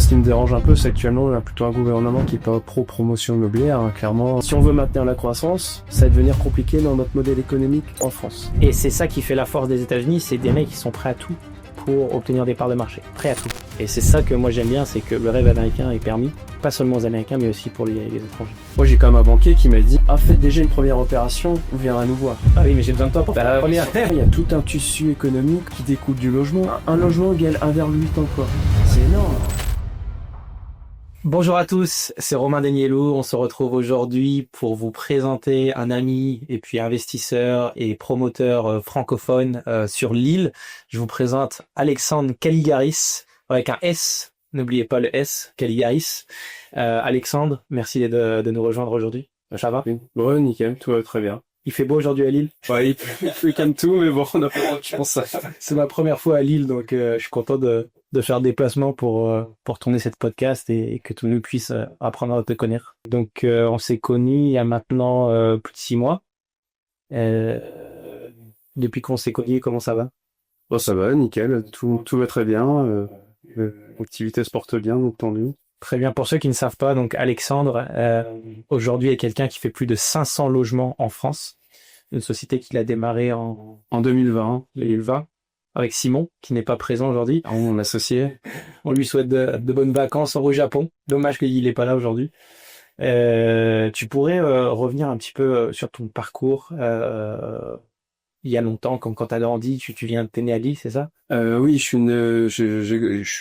ce qui me dérange un peu, c'est actuellement on a plutôt un gouvernement qui est pas pro-promotion immobilière, hein, clairement. Si on veut maintenir la croissance, ça va devenir compliqué dans notre modèle économique en France. Et c'est ça qui fait la force des États-Unis, c'est des mecs qui sont prêts à tout pour obtenir des parts de marché, prêts à tout. Et c'est ça que moi j'aime bien, c'est que le rêve américain est permis, pas seulement aux Américains, mais aussi pour les étrangers. Moi j'ai quand même un banquier qui m'a dit « Ah, faites déjà une première opération, vous viendrez nous voir ». Ah oui, mais j'ai besoin de toi pour faire la première. Il y a tout un tissu économique qui découle du logement. Un logement égale 1,8 emplois. C'est énorme. Bonjour à tous, c'est Romain Denielou. On se retrouve aujourd'hui pour vous présenter un ami et puis investisseur et promoteur francophone sur l'île. Je vous présente Alexandre Caligaris avec un S. N'oubliez pas le S, Caligaris. Alexandre, merci de nous rejoindre aujourd'hui. Ça va? Bon, nickel, tout va très bien. Il fait beau aujourd'hui à Lille? Ouais, il fait comme tout, mais bon, on a pas le droit de penser ça. C'est ma première fois à Lille, donc je suis content de faire le déplacement pour tourner cette podcast et que tout le monde puisse apprendre à te connaître. Donc on s'est connus il y a maintenant plus de 6 mois. Depuis qu'on s'est connus, comment ça va? Bon, ça va, nickel, tout va très bien. L'activité se porte bien, donc tant mieux. Très bien. Pour ceux qui ne savent pas, donc Alexandre, aujourd'hui est quelqu'un qui fait plus de 500 logements en France. Une société qu'il a démarrée en 2020. 2020 avec Simon, qui n'est pas présent aujourd'hui. Mon associé. On lui souhaite de bonnes vacances au Japon. Dommage qu'il n'est pas là aujourd'hui. Tu pourrais revenir un petit peu sur ton parcours il y a longtemps, quand t'as grandi, tu viens t'es né à Lille, c'est ça? Oui, je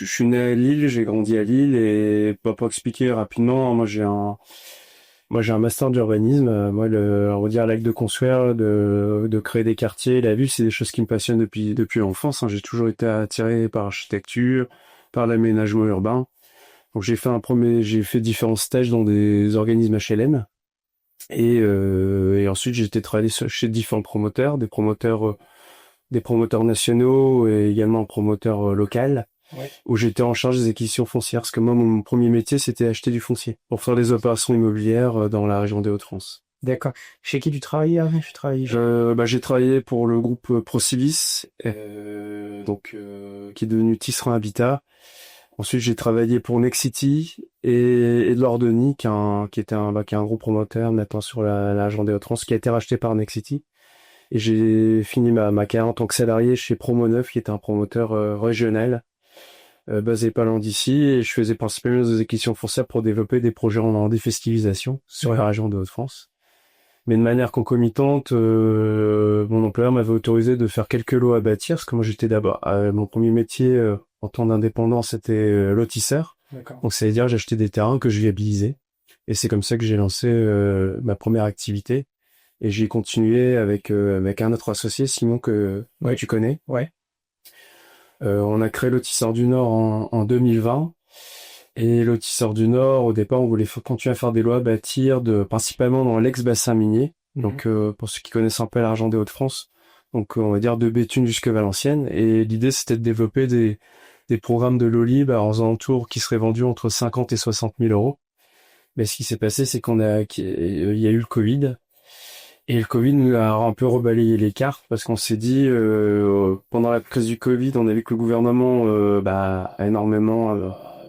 suis né à Lille, j'ai grandi à Lille et pour expliquer rapidement, moi j'ai un master d'urbanisme. Moi, on va dire l'acte de construire, de créer des quartiers, la ville, c'est des choses qui me passionnent depuis l'enfance. Hein. J'ai toujours été attiré par l'architecture, par l'aménagement urbain. Donc j'ai fait différents stages dans des organismes HLM. Et ensuite j'ai été travailler chez différents promoteurs, des promoteurs nationaux et également un promoteur local, ouais, où j'étais en charge des acquisitions foncières. Parce que moi, mon premier métier, c'était acheter du foncier pour faire des opérations immobilières dans la région des Hauts-de-France. D'accord. Chez qui tu travaillais avant? J'ai travaillé pour le groupe Procivis, qui est devenu Tisserand Habitat. Ensuite, j'ai travaillé pour Nexity et de l'Ordony, qui est un gros promoteur maintenant sur la région des Hauts-de-France, qui a été racheté par Nexity. Et j'ai fini ma carrière en tant que salarié chez Promoneuf, qui est un promoteur régional basé pas loin d'ici. Et je faisais principalement des acquisitions foncières pour développer des projets en défestivisation sur la région de Hauts-de-France. Mais de manière concomitante, mon employeur m'avait autorisé de faire quelques lots à bâtir, parce que moi j'étais d'abord... mon premier métier en temps d'indépendance, c'était lotisseur. D'accord. Donc ça veut dire que j'achetais des terrains que je viabilisais. Et c'est comme ça que j'ai lancé ma première activité. Et j'ai continué avec un autre associé, Simon, que tu connais. Ouais. On a créé Lotisseur du Nord en 2020. Et Lotisseur du Nord, au départ, on voulait continuer à faire des lots à bâtir, principalement dans l'ex-bassin minier. Mmh. Donc, pour ceux qui connaissent un peu la région des Hauts-de-France, donc on va dire de Béthune jusqu'à Valenciennes. Et l'idée, c'était de développer des programmes de lots libres aux alentours qui seraient vendus entre 50 et 60 000 euros. Mais ce qui s'est passé, c'est qu'il y a eu le Covid. Et le Covid nous a un peu rebalayé les cartes parce qu'on s'est dit, pendant la crise du Covid, on a vu que le gouvernement a énormément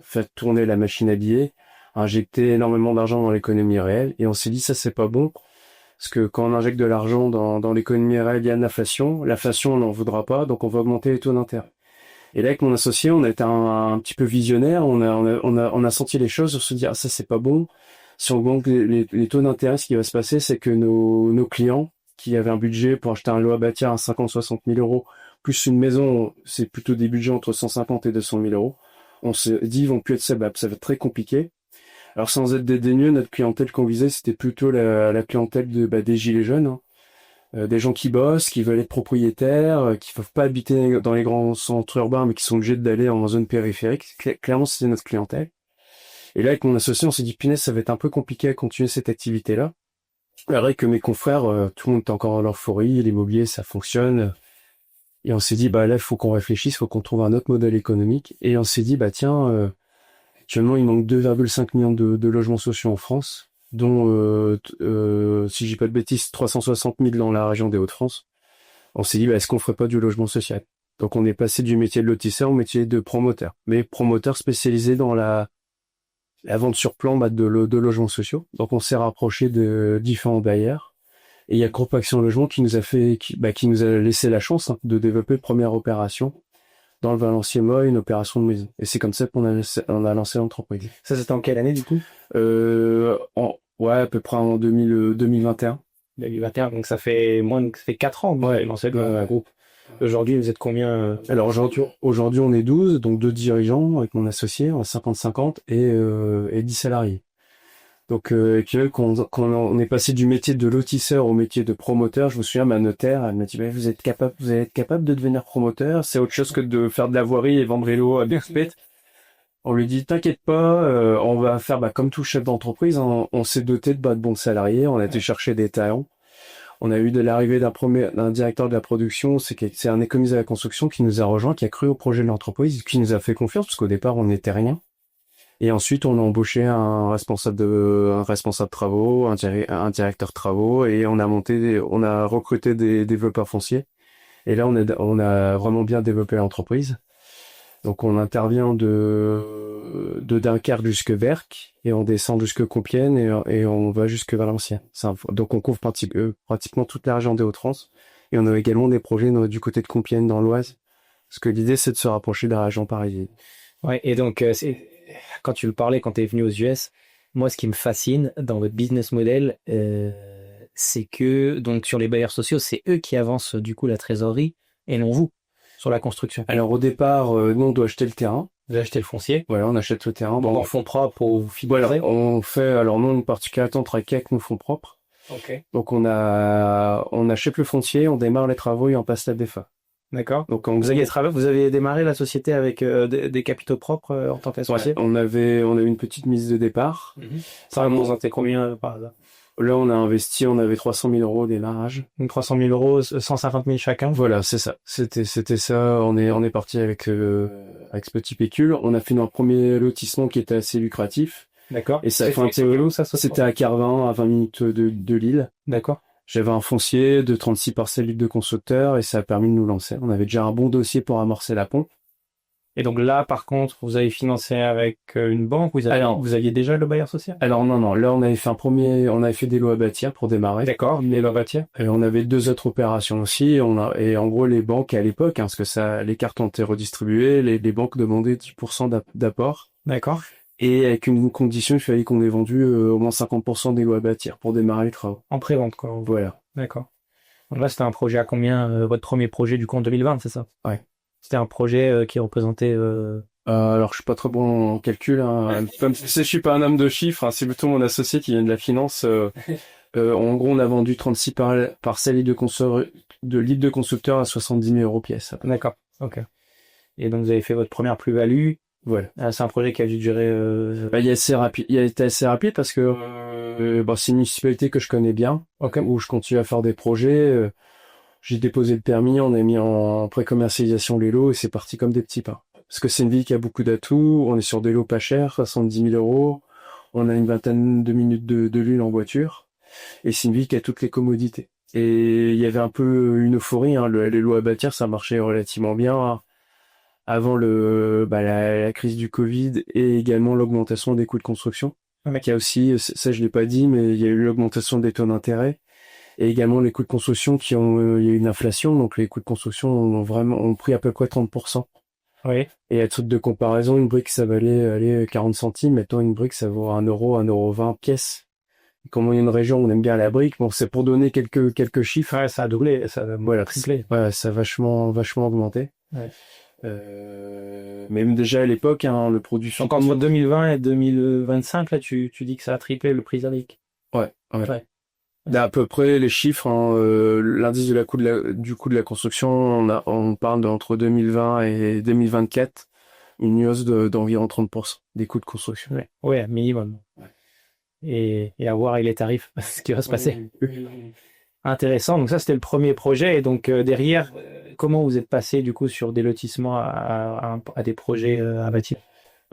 fait tourner la machine à billets, a injecté énormément d'argent dans l'économie réelle. Et on s'est dit, ça c'est pas bon. Parce que quand on injecte de l'argent dans l'économie réelle, il y a de l'inflation. L'inflation, on n'en voudra pas, donc on va augmenter les taux d'intérêt. Et là, avec mon associé, on a été un petit peu visionnaire. On a senti les choses. On se dit, ah, ça c'est pas bon. Si on augmente les taux d'intérêt, ce qui va se passer, c'est que nos clients qui avaient un budget pour acheter un lot à bâtir à 50-60 000 euros, plus une maison, c'est plutôt des budgets entre 150 et 200 000 euros. On se dit, ils vont plus être solvables. Ça va être très compliqué. Alors, sans être dédaigneux, notre clientèle qu'on visait, c'était plutôt la clientèle des gilets jaunes, hein. Des gens qui bossent, qui veulent être propriétaires, qui ne peuvent pas habiter dans les grands centres urbains, mais qui sont obligés d'aller en zone périphérique. Clairement, c'était notre clientèle. Et là, avec mon associé, on s'est dit, punaise, ça va être un peu compliqué à continuer cette activité-là. Alors que mes confrères, tout le monde est encore dans l'euphorie, l'immobilier, ça fonctionne. Et on s'est dit, là, il faut qu'on réfléchisse, il faut qu'on trouve un autre modèle économique. Et on s'est dit, tiens, actuellement, il manque 2,5 millions de logements sociaux en France, dont, si je dis pas de bêtises, 360 000 dans la région des Hauts-de-France. On s'est dit, est-ce qu'on ferait pas du logement social? Donc on est passé du métier de lotisseur au métier de promoteur, mais promoteur spécialisé dans la vente sur plan de logements sociaux. Donc on s'est rapproché de différents bailleurs. Et il y a Groupe Action Logement qui nous a qui nous a laissé la chance de développer une première opération dans le Valenciennois, une opération de maison. Et c'est comme ça on a lancé l'entreprise. Ça, c'était en quelle année, du coup? Ouais, à peu près en 2021. 2021, donc ça fait 4 ans que vous avez lancé le groupe. Aujourd'hui, vous êtes combien? Alors aujourd'hui, on est 12, donc 2 dirigeants avec mon associé, on a 50-50 et 10 salariés. Donc, et puis quand on est passé du métier de lotisseur au métier de promoteur, je me souviens, ma notaire, elle m'a dit, vous allez être capable de devenir promoteur, c'est autre chose que de faire de la voirie et vendre vélo à Bierspet. On lui dit, t'inquiète pas, on va faire, comme tout chef d'entreprise, on s'est doté de bons salariés, on a été chercher des talents. On a eu de l'arrivée d'un directeur de la production, c'est un économiste de la construction qui nous a rejoint, qui a cru au projet de l'entreprise, qui nous a fait confiance, parce qu'au départ, on n'était rien. Et ensuite, on a embauché un responsable travaux, un directeur de travaux, et on a recruté des développeurs fonciers. Et là, on a vraiment bien développé l'entreprise. Donc, on intervient de Dunkerque jusque Berck, et on descend jusque Compiègne, et on va jusque Valenciennes. Donc, on couvre pratiquement toute la région des Hauts-de-France. Et on a également des projets du côté de Compiègne, dans l'Oise. Parce que l'idée, c'est de se rapprocher de la région parisienne. Ouais, et donc, quand tu le parlais, quand tu es venu aux US, moi, ce qui me fascine dans votre business model, c'est que, donc, sur les bailleurs sociaux, c'est eux qui avancent, du coup, la trésorerie, et non vous, sur la construction. Alors, au départ, nous, on doit acheter le terrain. Vous achetez le foncier. Voilà, on achète le terrain. En fonds propres pour financer. Voilà, alors nous, une particularité, on travaille qu'avec nos fonds propres. Ok. Donc, on achète le foncier, on démarre les travaux et on passe la BFA. D'accord. Donc, Vous avez démarré la société avec des capitaux propres en tant qu'associé. On a eu une petite mise de départ. Ça représentait combien par hasard? Là, on avait 300 000 euros au démarrage. Donc 300 000 euros, 150 000 chacun. Voilà, c'est ça. C'était ça. On est parti avec ce petit pécule. On a fait notre premier lotissement qui était assez lucratif. D'accord. Et ça c'était à Carvin, à 20 minutes de Lille. D'accord. J'avais un foncier de 36 parcelles libres de constructeurs et ça a permis de nous lancer. On avait déjà un bon dossier pour amorcer la pompe. Et donc là, par contre, vous avez financé avec une banque, vous aviez déjà le bailleur social? Alors non, là on avait fait des lots à bâtir pour démarrer. D'accord, les lots à bâtir. Et on avait 2 autres opérations aussi. Et en gros, les banques à l'époque, parce que les cartes ont été redistribuées, les banques demandaient 10% d'apport. D'accord. Et avec une condition, il fallait qu'on ait vendu au moins 50% des lots à bâtir pour démarrer les travaux. En pré-vente, quoi. Voilà. D'accord. Donc là, c'était un projet à combien, votre premier projet du coup en 2020, c'est ça? Ouais. C'était un projet qui représentait... Alors, je suis pas très bon en calcul. Comme je suis pas un homme de chiffres, c'est plutôt mon associé qui vient de la finance. En gros, on a vendu 36 parcelles de livres de constructeurs à 70 000 euros pièce. D'accord. Ok. Et donc, vous avez fait votre première plus-value. Voilà. C'est un projet qui a dû durer... Il a été assez rapide parce que c'est une municipalité que je connais bien, où je continue à faire des projets. J'ai déposé le permis, on a mis en pré-commercialisation les lots et c'est parti comme des petits pas. Parce que c'est une ville qui a beaucoup d'atouts, on est sur des lots pas chers, 70 000 euros, on a une vingtaine de minutes de Lille en voiture, et c'est une ville qui a toutes les commodités. Et il y avait un peu une euphorie, les lots à bâtir, ça marchait relativement bien avant la crise du Covid et également l'augmentation des coûts de construction. Il y a aussi, ça je l'ai pas dit, mais il y a eu l'augmentation des taux d'intérêt. Et également les coûts de construction il y a eu une inflation, donc les coûts de construction ont pris à peu près 30%. Oui. Et à titre de comparaison, une brique ça valait 40 centimes, maintenant une brique ça vaut 1 euro, 1,20 € pièce. Comme il y a une région où on aime bien la brique, bon c'est pour donner quelques chiffres. Ouais, ça a doublé, ça a triplé. Ouais, ça a vachement augmenté. Ouais. Mais même déjà à l'époque, le produit. Donc entre 2020 et 2025, là tu dis que ça a triplé le prix de la brique. Ouais. À peu près les chiffres, l'indice du coût de la construction, on parle d'entre 2020 et 2024, une hausse d'environ 30% des coûts de construction. Ouais, minimum. Ouais. Et à voir les tarifs, ce qui va se passer. Intéressant. Donc ça, c'était le premier projet. Et donc derrière, comment vous êtes passé du coup sur des lotissements à des projets à bâtir?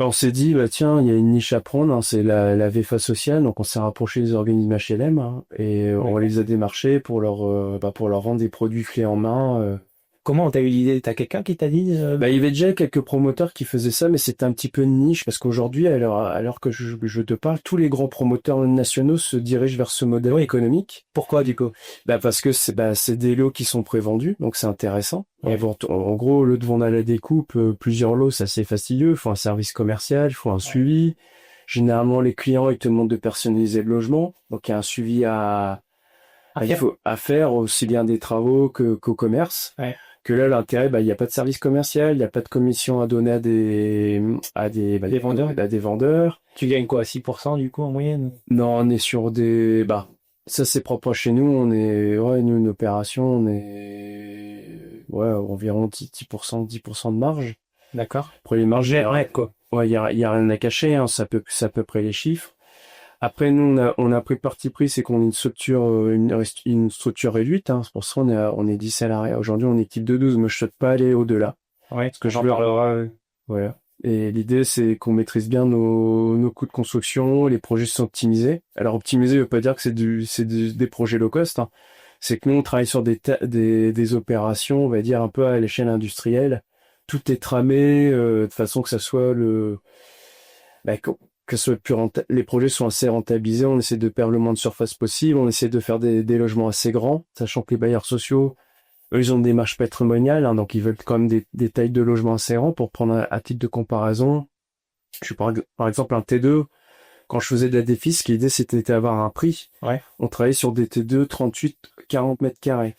On s'est dit, tiens, il y a une niche à prendre, c'est la VFA sociale, donc on s'est rapproché des organismes HLM, et on les a démarchés pour leur rendre des produits clés en main, Comment t'as eu l'idée? T'as quelqu'un qui t'a dit Bah, il y avait déjà quelques promoteurs qui faisaient ça, mais c'était un petit peu de niche parce qu'aujourd'hui, alors que je te parle, tous les grands promoteurs nationaux se dirigent vers ce modèle Oui. économique. Pourquoi du coup? Bah, parce que c'est des lots qui sont prévendus, donc c'est intéressant. Ouais. En gros, le de vendre à la découpe, plusieurs lots, c'est assez fastidieux. Il faut un service commercial, il faut un suivi. Généralement, les clients, ils te demandent de personnaliser le logement, donc il y a un suivi il faut à faire aussi bien des travaux qu'au commerce. Ouais. Que là, l'intérêt, il n'y a pas de service commercial, il n'y a pas de commission à donner Des vendeurs. à des vendeurs. Tu gagnes quoi, 6% du coup en moyenne? Non, on est sur ça c'est propre à chez nous, nous, une opération, on est, environ 10% de marge. D'accord. Après, les marges, Ouais, quoi. ouais, il y a rien à cacher, hein, c'est à peu près les chiffres. Après, nous, on a pris parti pris, c'est qu'on est une structure, une structure réduite, hein. C'est pour ça on est 10 salariés. Aujourd'hui, on est équipe de 12, mais je souhaite pas aller au-delà. Ouais, Parce que j'en parlerai. voilà. Et l'idée, c'est qu'on maîtrise bien nos coûts de construction, les projets sont optimisés. Alors, optimiser veut pas dire que des projets low cost, hein. C'est que nous, on travaille sur des opérations, on va dire, un peu à l'échelle industrielle. Tout est tramé, de façon que ça soit que ce soit les projets sont assez rentabilisés, on essaie de perdre le moins de surface possible, on essaie de faire des logements assez grands, sachant que les bailleurs sociaux, eux, ils ont des marges patrimoniales, hein, donc ils veulent quand même des tailles de logements assez grands. Pour prendre à titre de comparaison, par exemple un T2, quand je faisais de la défisque, l'idée c'était d'avoir un prix. Ouais. On travaillait sur des T2 38, 40 mètres carrés.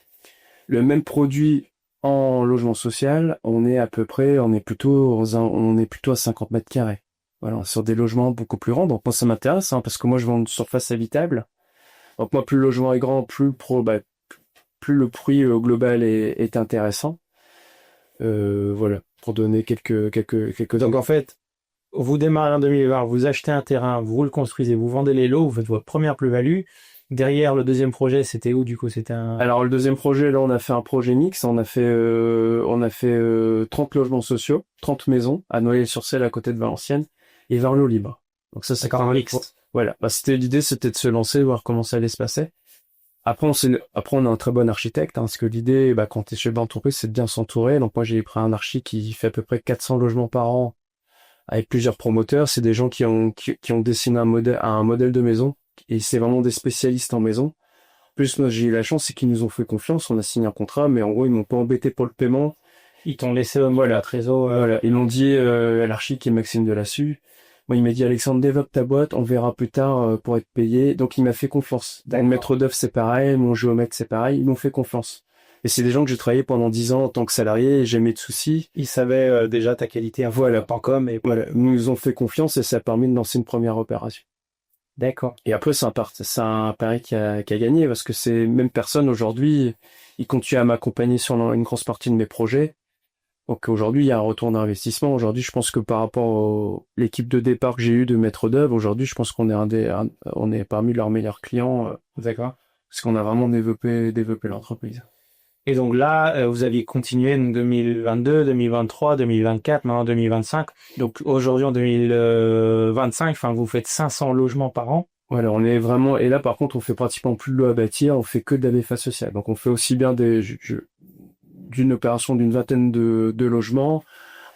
Le même produit en logement social, on est plutôt à 50 mètres carrés. Voilà, sur des logements beaucoup plus grands. Donc moi ça m'intéresse, hein, parce que moi je vends une surface habitable. Donc moi plus le logement est grand, plus le prix global est intéressant. Voilà, pour donner quelques. Donc en fait, vous démarrez en 2020, vous achetez un terrain, vous le construisez, vous vendez les lots, vous faites votre première plus-value. Derrière, le deuxième projet, c'était où du coup? C'était un... Alors le deuxième projet, là on a fait un projet mix, on a fait 30 logements sociaux, 30 maisons à Noyelles-sur-Celle à côté de Valenciennes et Varlot-Libre. Donc ça c'est D'accord, un mix. Voilà, l'idée c'était de se lancer, voir comment ça allait se passer. Après on a un très bon architecte, hein, parce que l'idée, quand tu es chef d'entreprise, c'est de bien s'entourer. Donc moi j'ai pris un archi qui fait à peu près 400 logements par an avec plusieurs promoteurs. C'est des gens qui ont dessiné un modèle de maison et c'est vraiment des spécialistes en maison. Plus moi j'ai eu la chance, c'est qu'ils nous ont fait confiance, on a signé un contrat, mais en gros ils m'ont pas embêté pour le paiement. Ils t'ont laissé la trésor. Voilà, ils m'ont dit à l'archi qui est Maxime Delassus. Moi, il m'a dit, Alexandre, développe ta boîte, on verra plus tard pour être payé. Donc, il m'a fait confiance. Mon maître d'œuvre, c'est pareil, mon géomètre, c'est pareil. Ils m'ont fait confiance. Et c'est des gens que j'ai travaillé pendant 10 ans en tant que salarié et j'ai jamais eu de soucis. Ils savaient déjà ta qualité à Voilà. .com et Voilà, ils nous ont fait confiance et ça a permis de lancer une première opération. D'accord. Et après, c'est un pari qui a gagné parce que ces mêmes personnes aujourd'hui, ils continuent à m'accompagner sur une grosse partie de mes projets. Donc aujourd'hui, il y a un retour d'investissement. Aujourd'hui, je pense que par rapport à l'équipe de départ que j'ai eue de maître d'œuvre, aujourd'hui, je pense qu'on est on est parmi leurs meilleurs clients. D'accord. Parce qu'on a vraiment développé l'entreprise. Et donc là, vous aviez continué en 2022, 2023, 2024, maintenant 2025. Donc aujourd'hui, en 2025, vous faites 500 logements par an. Voilà, on est vraiment, et là, par contre, on fait pratiquement plus de lots à bâtir, on fait que de la BFA sociale. Donc, on fait aussi bien d'une opération d'une vingtaine de logements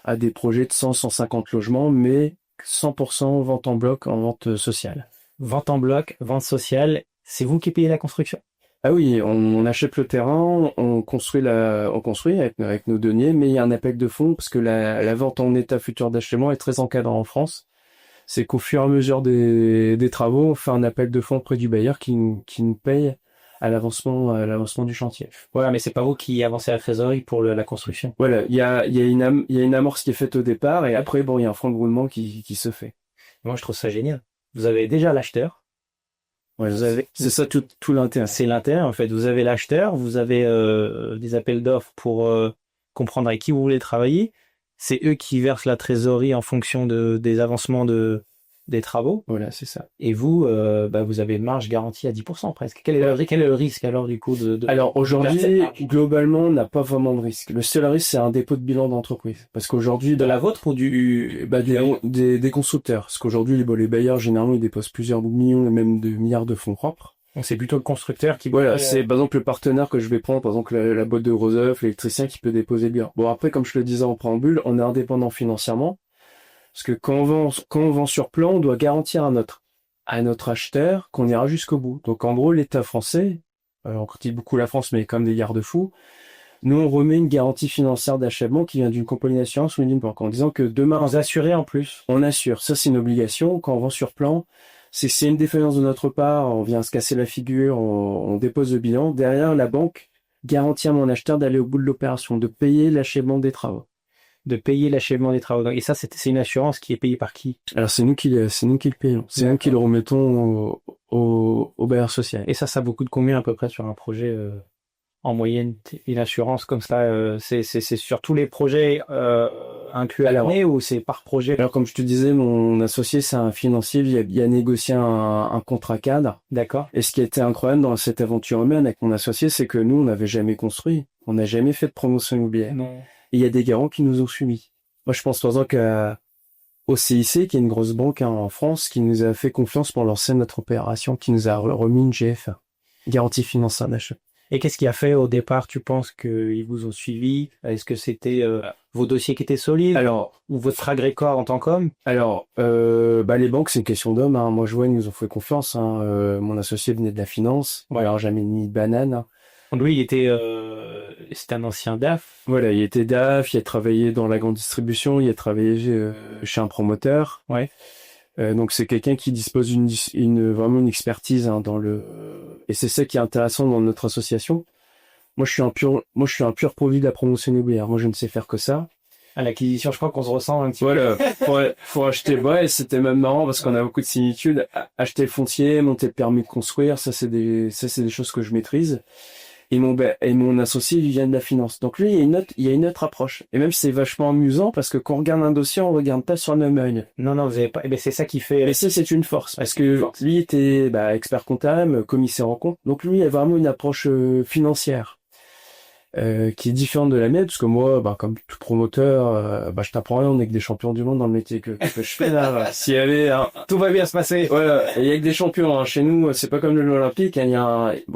à des projets de 100, 150 logements, mais 100% vente en bloc, en vente sociale. Vente en bloc, vente sociale, c'est vous qui payez la construction? Ah oui, on achète le terrain, on construit avec nos deniers, mais il y a un appel de fonds parce que la vente en état futur d'achèvement est très encadrée en France. C'est qu'au fur et à mesure des travaux, on fait un appel de fonds auprès du bailleur qui nous paye à l'avancement du chantier. Voilà, mais c'est pas vous qui avancez la trésorerie pour la construction. Voilà, il y a une amorce qui est faite au départ et après, il y a un fonds de roulement qui se fait. Moi, je trouve ça génial. Vous avez déjà l'acheteur. Ouais, c'est ça tout l'intérêt. C'est l'intérêt, en fait. Vous avez l'acheteur, vous avez des appels d'offres pour comprendre avec qui vous voulez travailler. C'est eux qui versent la trésorerie en fonction des avancements des travaux. Voilà, c'est ça. Et vous, vous avez une marge garantie à 10% presque. Quel est le risque alors du coup Alors aujourd'hui, globalement, on n'a pas vraiment de risque. Le seul risque, c'est un dépôt de bilan d'entreprise. Parce qu'aujourd'hui, de la vôtre ou des constructeurs. Parce qu'aujourd'hui, les bailleurs, généralement, ils déposent plusieurs millions et même de milliards de fonds propres. Donc c'est plutôt le constructeur qui... Voilà, c'est par exemple le partenaire que je vais prendre, par exemple la boîte de gros œufs, l'électricien qui peut déposer le bilan. Bon, après, comme je le disais en préambule, on est indépendant financièrement, parce que quand on vend sur plan, on doit garantir à notre acheteur qu'on ira jusqu'au bout. Donc en gros, l'État français, on critique beaucoup la France, mais comme des garde-fous, nous on remet une garantie financière d'achèvement qui vient d'une compagnie d'assurance ou d'une banque, en disant que demain, Vous assurez en plus. on assure. Ça, c'est une obligation. Quand on vend sur plan, c'est une défaillance de notre part, on vient se casser la figure, on dépose le bilan. Derrière, la banque garantit à mon acheteur d'aller au bout de l'opération, de payer l'achèvement des travaux. De payer l'achèvement des travaux. Et ça, c'est une assurance qui est payée par qui? Alors, c'est nous qui le payons. C'est nous qui le remettons au bailleur social. Et ça vous coûte combien à peu près sur un projet en moyenne, une assurance comme ça? C'est sur tous les projets inclus à l'année ou c'est par projet? Alors, comme je te disais, mon associé, c'est un financier, il a négocié un contrat cadre. D'accord. Et ce qui a été incroyable dans cette aventure humaine avec mon associé, c'est que nous, on n'avait jamais construit. On n'a jamais fait de promotion immobilière. Non. Et il y a des garants qui nous ont suivis. Moi, je pense par exemple au CIC, qui est une grosse banque en France, qui nous a fait confiance pour lancer notre opération, qui nous a remis une GFA, garantie financière d'achat. Et qu'est-ce qui a fait au départ, tu penses qu'ils vous ont suivi? Est-ce que c'était vos dossiers qui étaient solides? Ou votre track record en tant qu'homme? Les banques, c'est une question d'homme. Hein. Moi, je vois, ils nous ont fait confiance. Hein. Mon associé venait de la finance. Ouais. Alors, jamais mis de banane. Hein. Lui, c'était un ancien DAF. Voilà, il était DAF, il a travaillé dans la grande distribution, il a travaillé chez un promoteur. Ouais. Donc c'est quelqu'un qui dispose vraiment une expertise hein, et c'est ça qui est intéressant dans notre association. Moi je suis un pur produit de la promotion immobilière. Moi je ne sais faire que ça. À l'acquisition, je crois qu'on se ressemble un petit peu. Voilà, pour acheter, ouais, c'était même marrant parce qu'on a beaucoup de similitudes. Acheter le foncier, monter le permis de construire, ça c'est des choses que je maîtrise. Et mon associé, il vient de la finance. Donc lui, il y a une autre approche. Et même c'est vachement amusant parce que quand on regarde un dossier, on regarde pas sur le même œil. Non, vous avez pas. C'est ça qui fait. Mais c'est une force parce que lui était expert comptable, commissaire en compte. Donc lui, il a vraiment une approche financière qui est différente de la mienne parce que moi, comme tout promoteur, je t'apprends rien. On est que des champions du monde dans le métier que je fais là. S'il y avait, tout va bien se passer. Voilà. Et il y a que des champions. Hein. Chez nous, c'est pas comme l'Olympique. Hein.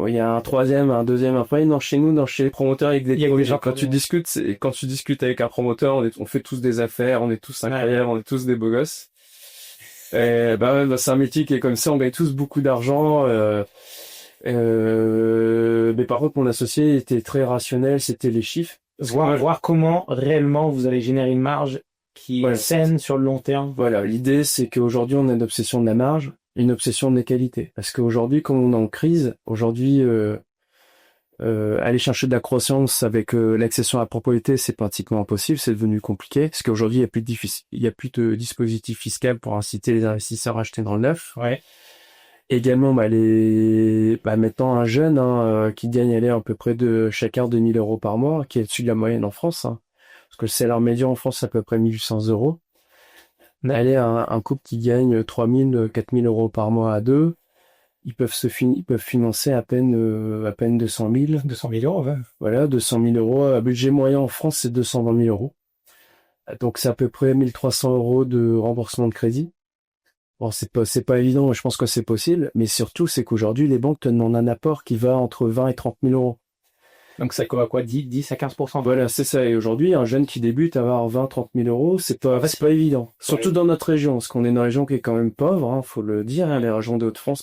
Il y a un troisième, un deuxième, un premier. Non, chez nous, chez les promoteurs, il y a des gens. Quand tu discutes avec un promoteur, on fait tous des affaires, on est tous incroyables, on est tous des beaux gosses. Et c'est un métier qui est comme ça. On gagne tous beaucoup d'argent. Mais par contre, mon associé était très rationnel. C'était les chiffres. Voir comment réellement vous allez générer une marge qui est saine sur le long terme. Voilà, l'idée c'est qu'aujourd'hui on a une obsession de la marge, une obsession des qualités. Parce qu'aujourd'hui, comme on est en crise, aller chercher de la croissance avec l'accession à la propriété, c'est pratiquement impossible, c'est devenu compliqué. Parce qu'aujourd'hui, il y a plus de dispositif fiscal pour inciter les investisseurs à acheter dans le neuf. Ouais. Également, maintenant un jeune qui gagne à peu près de chacun 2 000 euros par mois, qui est au-dessus de la moyenne en France. Hein. Parce que le salaire médian en France, c'est à peu près 1 800 euros. Aller un couple qui gagne 3 000, 4 000 euros par mois à deux, ils peuvent financer à peine 200 000. 200 000 euros, ouais. Voilà, 200 000 euros. Un budget moyen en France, c'est 220 000 euros. Donc, c'est à peu près 1 300 euros de remboursement de crédit. Bon, c'est pas évident, je pense que c'est possible. Mais surtout, c'est qu'aujourd'hui, les banques te demandent un apport qui va entre 20 et 30 000 euros. Donc ça quoi, 10 à 15%. Voilà, c'est ça. Et aujourd'hui, un jeune qui débute à avoir 20, 30 000 euros, c'est pas évident. Surtout dans notre région, parce qu'on est une région qui est quand même pauvre, hein, faut le dire, hein, les régions de Hauts-de-France,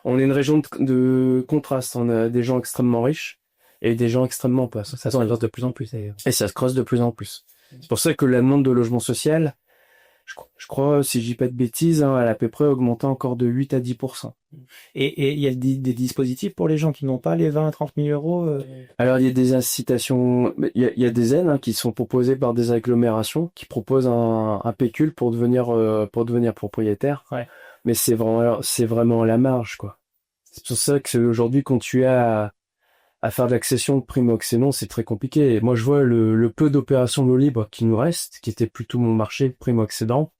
on est une région de contraste. On a des gens extrêmement riches et des gens extrêmement pauvres. Ça se creuse de plus en plus, d'ailleurs. Et ça se creuse de plus en plus. C'est pour ça que la demande de logement social, je crois, si je dis pas de bêtises, hein, elle a à peu près augmenté encore de 8 à 10%. Et il y a des dispositifs pour les gens qui n'ont pas les 20 à 30 000 euros Alors, il y a des incitations, il y a des aides qui sont proposées par des agglomérations qui proposent un pécule pour devenir propriétaire. Ouais. Mais c'est vraiment la marge, quoi. C'est pour ça qu'aujourd'hui, quand tu as à faire de l'accession de primo-accédant, c'est très compliqué. Et moi, je vois le peu d'opérations de libre qui nous reste, qui était plutôt mon marché primo-accédant.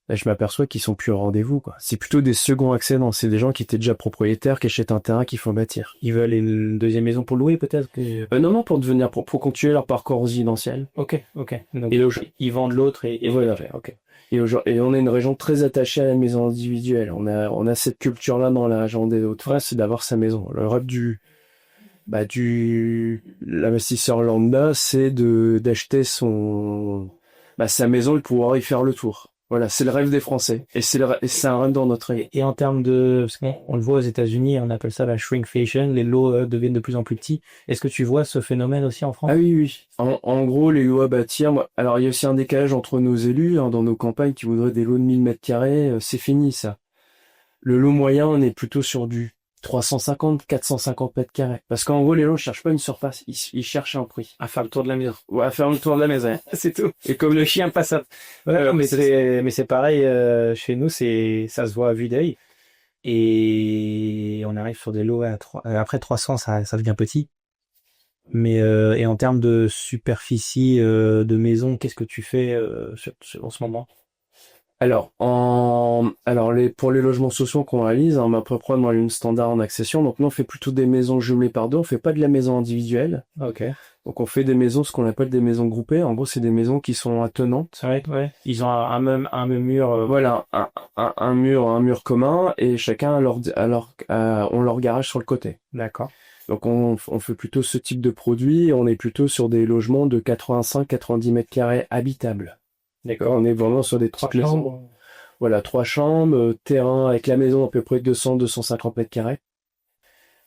Là, je m'aperçois qu'ils sont plus au rendez-vous, quoi. C'est plutôt des seconds accédants. C'est des gens qui étaient déjà propriétaires, qui achètent un terrain, qui font bâtir. Ils veulent une deuxième maison pour louer, peut-être Non, pour continuer leur parcours résidentiel. Ok. Donc, Et ils vendent l'autre et voilà. ok. Et on est une région très attachée à la maison individuelle. On a cette culture-là dans la région des Hauts-de-France, c'est d'avoir sa maison. Le rêve l'investisseur lambda, c'est d'acheter sa maison et de pouvoir y faire le tour. Voilà, c'est le rêve des Français. Et c'est un rêve dans notre région. Et en termes parce qu'on le voit aux États-Unis, on appelle ça la shrinkflation, les lots deviennent de plus en plus petits. Est-ce que tu vois ce phénomène aussi en France? Ah oui, oui. En gros, les lots à bâtir, alors il y a aussi un décalage entre nos élus, hein, dans nos campagnes qui voudraient des lots de 1000 mètres carrés, c'est fini ça. Le lot moyen, on est plutôt sur du 350, 450 mètres carrés. Parce qu'en gros, les gens cherchent pas une surface, ils cherchent un prix. À faire le tour de la maison. Ouais, à faire le tour de la maison. C'est tout. Et comme Le chien passe à... Ouais, mais c'est pareil, chez nous, ça se voit à vue d'œil. Et on arrive sur des lots après 300, ça devient petit. Mais et en termes de superficie de maison, qu'est-ce que tu fais en ce moment? Alors, pour les logements sociaux qu'on réalise, on a à peu près dans une standard en accession. Donc, nous, on fait plutôt des maisons jumelées par deux. On fait pas de la maison individuelle. Ok. Donc, on fait des maisons, ce qu'on appelle des maisons groupées. En gros, c'est des maisons qui sont attenantes. Ouais. Ils ont un même mur. Voilà, un mur commun et chacun ont leur garage sur le côté. D'accord. Donc, on fait plutôt ce type de produit. On est plutôt sur des logements de 85-90 mètres carrés habitables. D'accord, on est vraiment sur des Trois petites maisons. chambres. Voilà, 3 chambres, terrain avec la maison à peu près 200-250 mètres carrés.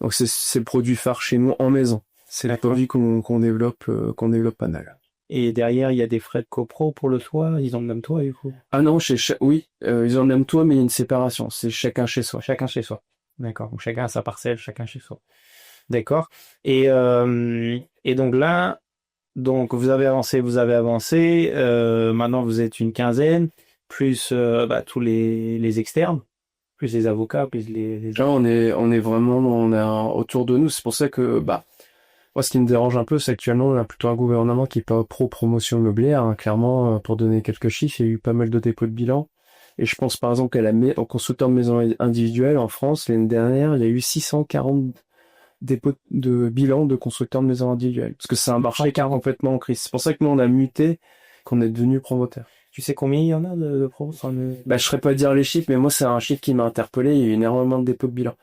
Donc c'est le produit phare chez nous en maison. C'est le produit qu'on développe pas mal. Et derrière, il y a des frais de copro pour le toit. Ils ont le même toit, du coup. Ah non, oui, ils ont le même toit, mais il y a une séparation. C'est chacun chez soi. Chacun chez soi. D'accord. Donc chacun a sa parcelle, chacun chez soi. D'accord. Et donc là, vous avez avancé. Maintenant, vous êtes une quinzaine, plus tous les externes, plus les avocats, plus les... Là, on est vraiment autour de nous. C'est pour ça que moi, ce qui me dérange un peu, c'est actuellement, on a plutôt un gouvernement qui est pas pro-promotion immobilière, hein. Clairement, pour donner quelques chiffres, il y a eu pas mal de dépôts de bilan. Et je pense par exemple au constructeur de maisons individuelles en France, l'année dernière, il y a eu 640 dépôts de bilan de constructeurs de maisons individuelles. Parce que c'est un marché qui est complètement en crise. C'est pour ça que nous, on a muté, qu'on est devenu promoteur. Tu sais combien il y en a de pros? Je serais pas dire les chiffres, mais moi, c'est un chiffre qui m'a interpellé. Il y a eu énormément de dépôts de bilan.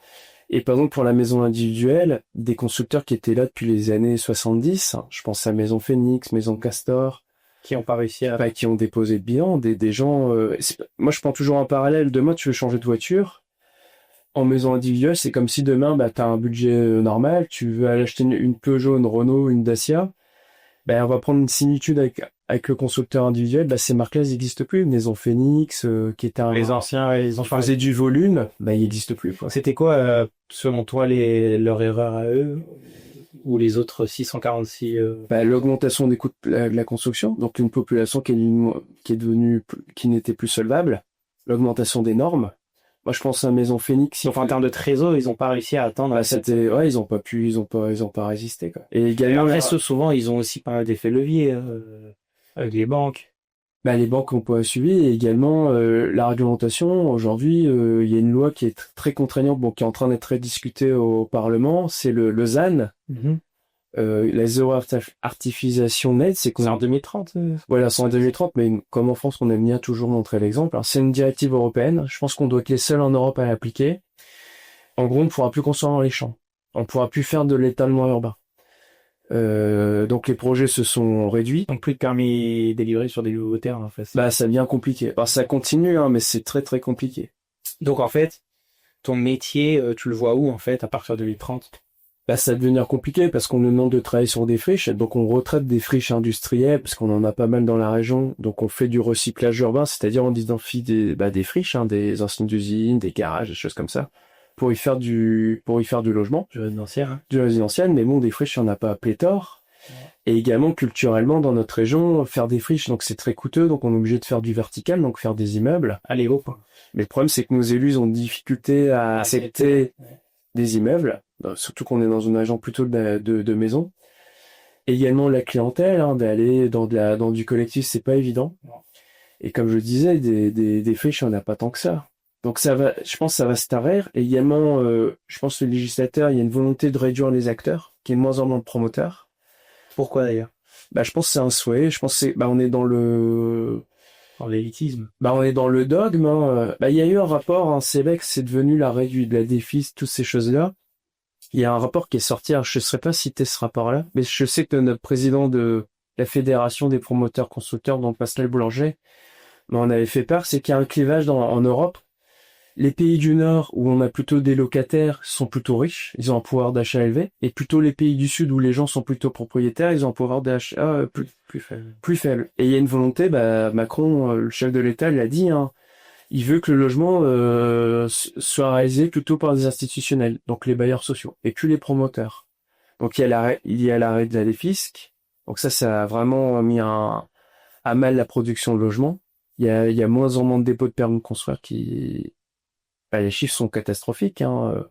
Et par exemple, pour la maison individuelle, des constructeurs qui étaient là depuis les années 70, je pense à Maison Phoenix, Maison Castor, qui n'ont pas réussi qui ont déposé de bilan, des gens... moi, je prends toujours un parallèle. Demain, tu veux changer de voiture. En maison individuelle, c'est comme si demain, tu as un budget normal, tu veux aller acheter une Peugeot, une Renault, une Dacia. On va prendre une similitude avec le constructeur individuel. Ces marques-là, elles n'existent plus. Maison Phoenix, qui était les anciens, ils ont faisait du volume, ils n'existent plus, quoi. C'était quoi, selon toi, leur erreur à eux? Ou les autres 646 L'augmentation des coûts de la construction, donc une population qui n'était plus solvable, l'augmentation des normes. Moi, je pense à Maison Phoenix. Donc, en termes de trésor, ils n'ont pas réussi à atteindre. Ils ont pas résisté, quoi. Et également, après, souvent, ils ont aussi pas d'effet levier, avec les banques. Les banques n'ont pas suivi, et également, la réglementation. Aujourd'hui, il y a une loi qui est très contraignante, qui est en train d'être discutée au Parlement. C'est le ZAN. La zéro artificialisation nette, c'est en 2030. Voilà, c'est en 2030, mais comme en France, on aime bien toujours montrer l'exemple. Alors, c'est une directive européenne. Je pense qu'on doit être les seuls en Europe à l'appliquer. En gros, on ne pourra plus construire dans les champs. On ne pourra plus faire de l'étalement urbain. Donc, les projets se sont réduits. Donc, plus de permis délivrés sur des nouveaux terrains, en fait. Ça devient compliqué. Ça continue, mais c'est très, très compliqué. Donc, en fait, ton métier, tu le vois où, en fait, à partir de 2030? Ça va devenir compliqué parce qu'on nous demande de travailler sur des friches. Donc, on retraite des friches industrielles parce qu'on en a pas mal dans la région. Donc, on fait du recyclage urbain, c'est-à-dire on identifie des friches, des anciennes usines, des garages, des choses comme ça, pour y faire du logement. Du résidentiel. Du résidentiel, mais bon, des friches, il n'y en a pas à pléthore. Ouais. Et également, culturellement, dans notre région, faire des friches, donc c'est très coûteux, donc on est obligé de faire du vertical, donc faire des immeubles. Allez, haut, quoi. Mais le problème, c'est que nos élus ont des difficultés à accepter des immeubles. Surtout qu'on est dans une région plutôt de maison. Et également la clientèle, d'aller dans du collectif, c'est pas évident. Et comme je disais, des friches, on n'a pas tant que ça. Donc je pense que ça va se tarir. Et également, je pense que le législateur, il y a une volonté de réduire les acteurs, qu'il y ait de moins en moins de promoteurs. Pourquoi d'ailleurs? Je pense que c'est un souhait. Je pense que on est Dans l'élitisme. on est dans le dogme, hein. Il y a eu un rapport, hein, c'est vrai que c'est devenu la règle de la défis, toutes ces choses-là. Il y a un rapport qui est sorti, alors je ne saurais pas citer ce rapport-là, mais je sais que notre président de la Fédération des promoteurs constructeurs, donc Pascal Boulanger, on avait fait part, c'est qu'il y a un clivage en Europe. Les pays du Nord, où on a plutôt des locataires, sont plutôt riches, ils ont un pouvoir d'achat élevé, et plutôt les pays du Sud, où les gens sont plutôt propriétaires, ils ont un pouvoir d'achat Plus faible. plus faible. Et il y a une volonté, Macron, le chef de l'État, l'a dit, hein, il veut que le logement soit réalisé plutôt par des institutionnels, donc les bailleurs sociaux, et plus les promoteurs. Donc il y a l'arrêt de la défisque, donc ça a vraiment mis à mal la production de logements. Il y a moins en moins de dépôts de permis de construire les chiffres sont catastrophiques, hein.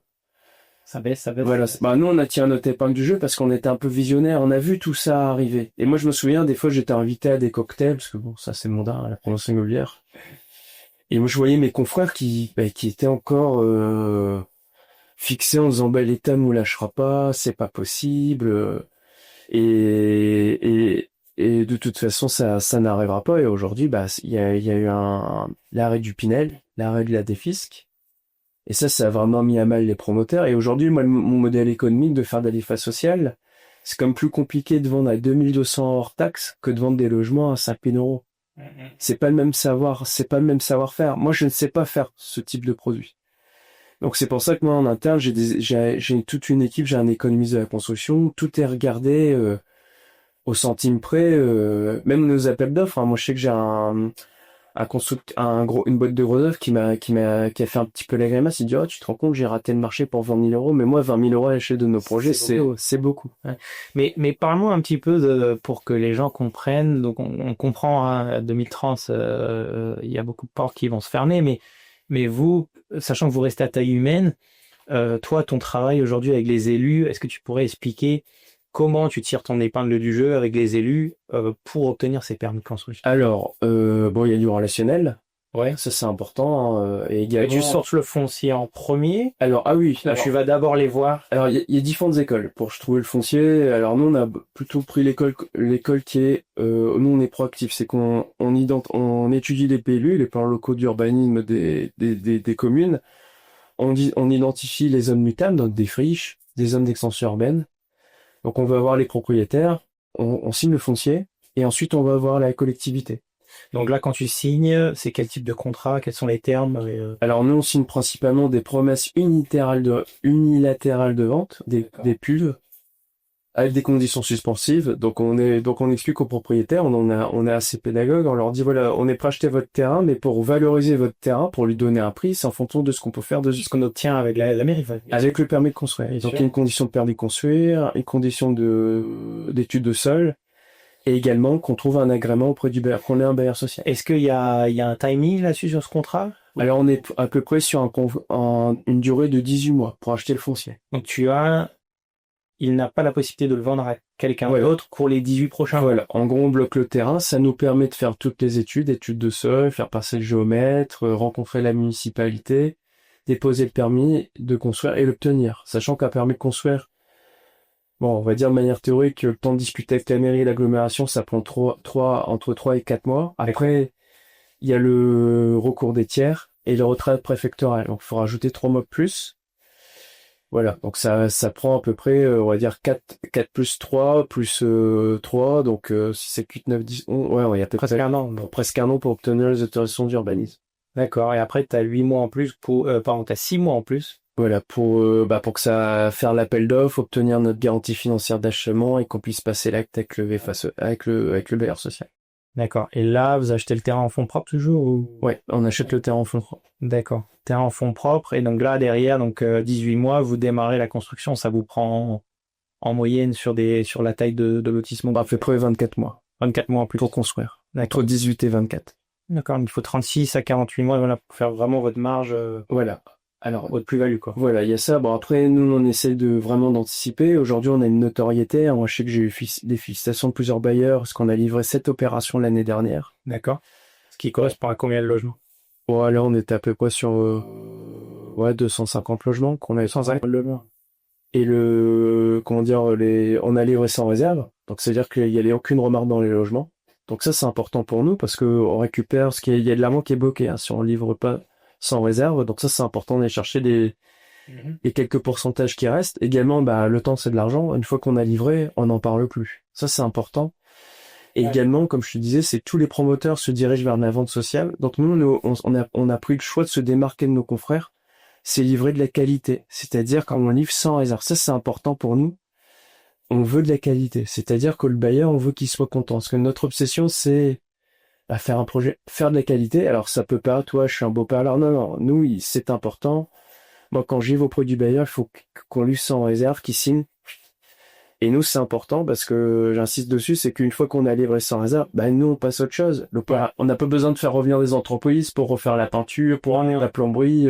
Ça baisse, ça baisse. Voilà. Nous, on a tiré notre épingle du jeu parce qu'on était un peu visionnaires. On a vu tout ça arriver. Et moi, je me souviens, des fois, j'étais invité à des cocktails, parce que bon, ça, c'est mondain, à la promotion immobilière. Et moi, je voyais mes confrères qui étaient encore fixés en disant, l'État nous lâchera pas, c'est pas possible. Et de toute façon, ça n'arrivera pas. Et aujourd'hui, il y a eu l'arrêt du Pinel, l'arrêt de la défisque. Et ça a vraiment mis à mal les promoteurs. Et aujourd'hui, moi, mon modèle économique de faire de l'IFA social, c'est comme plus compliqué de vendre à 2200 hors taxe que de vendre des logements à 5000 euros. C'est pas le même savoir-faire. Moi, je ne sais pas faire ce type de produit. Donc, c'est pour ça que moi, en interne, j'ai toute une équipe, j'ai un économiste de la construction. Tout est regardé, au centime près, même nos appels d'offres, hein. Moi, je sais que j'ai une boîte de gros œuvres qui a fait un petit peu la grimace. Il dit, oh, tu te rends compte, j'ai raté le marché pour 20 000 euros, mais moi, 20 000 euros à l'échelle de nos projets, c'est beaucoup. Ouais. Mais parle-moi un petit peu pour que les gens comprennent. Donc, on comprend, hein, à 2030, il y a beaucoup de portes qui vont se fermer, mais vous, sachant que vous restez à taille humaine, toi, ton travail aujourd'hui avec les élus, est-ce que tu pourrais expliquer comment tu tires ton épingle du jeu avec les élus pour obtenir ces permis de construction? Alors, il y a du relationnel. Ouais. Ça, c'est important, hein, et également... Tu sources le foncier en premier. Alors, oui. Tu vas d'abord les voir. Alors, il y a différentes écoles pour trouver le foncier. Alors, nous, on a plutôt pris l'école qui est... nous, on est proactif. C'est on étudie les PLU, les plans locaux d'urbanisme des communes. On identifie les zones mutables, donc des friches, des zones d'extension urbaine. Donc, on va voir les propriétaires, on signe le foncier, et ensuite, on va voir la collectivité. Donc là, quand tu signes, c'est quel type de contrat? Quels sont les termes? Alors, nous, on signe principalement des promesses unilatérales de vente, des PUV, avec des conditions suspensives. Donc, on explique aux propriétaires, on est assez pédagogue, on leur dit, voilà, on est prêt à acheter votre terrain, mais pour valoriser votre terrain, pour lui donner un prix, c'est en fonction de ce qu'on peut faire, de ce qu'on obtient avec la mairie. Avec le permis de construire. Donc, il y a une condition de permis de construire, une condition d'étude de sol, et également qu'on trouve un agrément auprès du bailleur, qu'on ait un bailleur social. Est-ce qu'il y a un timing là-dessus sur ce contrat? Alors, on est à peu près sur une durée de 18 mois pour acheter le foncier. Donc, il n'a pas la possibilité de le vendre à quelqu'un d'autre pour les 18 prochains mois. Voilà. En gros, on bloque le terrain. Ça nous permet de faire toutes les études de sol, faire passer le géomètre, rencontrer la municipalité, déposer le permis de construire et l'obtenir. Sachant qu'un permis de construire, on va dire de manière théorique, le temps de discuter avec la mairie et l'agglomération, ça prend entre 3 et 4 mois. Après, il y a le recours des tiers et le retrait préfectoral. Donc, il faut rajouter 3 mois de plus. Voilà, donc ça prend à peu près, on va dire 4 plus 3, plus 3, donc si c'est 8, 9, 10, 11, il y a peut-être presque un an. Presque un an pour obtenir les autorisations d'urbanisme. D'accord, et après tu as 8 mois en plus, t'as 6 mois en plus. Voilà, pour que ça faire l'appel d'offres, obtenir notre garantie financière d'achèvement et qu'on puisse passer l'acte avec le bailleur social. D'accord, et là vous achetez le terrain en fonds propres toujours ou... Ouais, on achète le terrain en fonds propres. D'accord, terrain en fonds propres, et donc là derrière, 18 mois, vous démarrez la construction, ça vous prend en moyenne sur la taille de lotissement? À peu près 24 mois. 24 mois en plus. Pour construire. D'accord. Entre 18 et 24. D'accord, il faut 36 à 48 mois, voilà, pour faire vraiment votre marge. Voilà. Alors, votre plus-value, quoi. Voilà, il y a ça. Bon, après, nous, on essaie vraiment d'anticiper. Aujourd'hui, on a une notoriété. Moi, je sais que j'ai eu des félicitations de plusieurs bailleurs parce qu'on a livré 7 opérations l'année dernière. D'accord. Ce qui correspond à combien de logements? Bon, là, on était à peu près sur 250 logements qu'on avait. 150 logements. Et comment dire, on a livré sans réserve. Donc, c'est-à-dire qu'il n'y avait aucune remarque dans les logements. Donc ça, c'est important pour nous parce que on récupère il y a de l'argent qui est bloqué, hein, si on livre pas sans réserve. Donc ça, c'est important d'aller chercher les quelques pourcentages qui restent. Également, le temps, c'est de l'argent. Une fois qu'on a livré, on n'en parle plus. Ça, c'est important. Et également, comme je te disais, c'est tous les promoteurs se dirigent vers la vente sociale. Donc nous, on a pris le choix de se démarquer de nos confrères. C'est livrer de la qualité. C'est-à-dire quand on livre sans réserve. Ça, c'est important pour nous. On veut de la qualité. C'est-à-dire que le bailleur, on veut qu'il soit content. Parce que notre obsession, c'est faire un projet, faire de la qualité. Alors ça peut pas, toi, je suis un beau parleur. Non, non, nous, c'est important. Moi, quand j'y vais auprès du bailleur, il faut qu'on livre sans réserve, qu'il signe. Et nous, c'est important parce que j'insiste dessus, c'est qu'une fois qu'on a livré sans réserve, nous, on passe à autre chose. On n'a pas besoin de faire revenir des entreprises pour refaire la peinture, pour ramener la plomberie.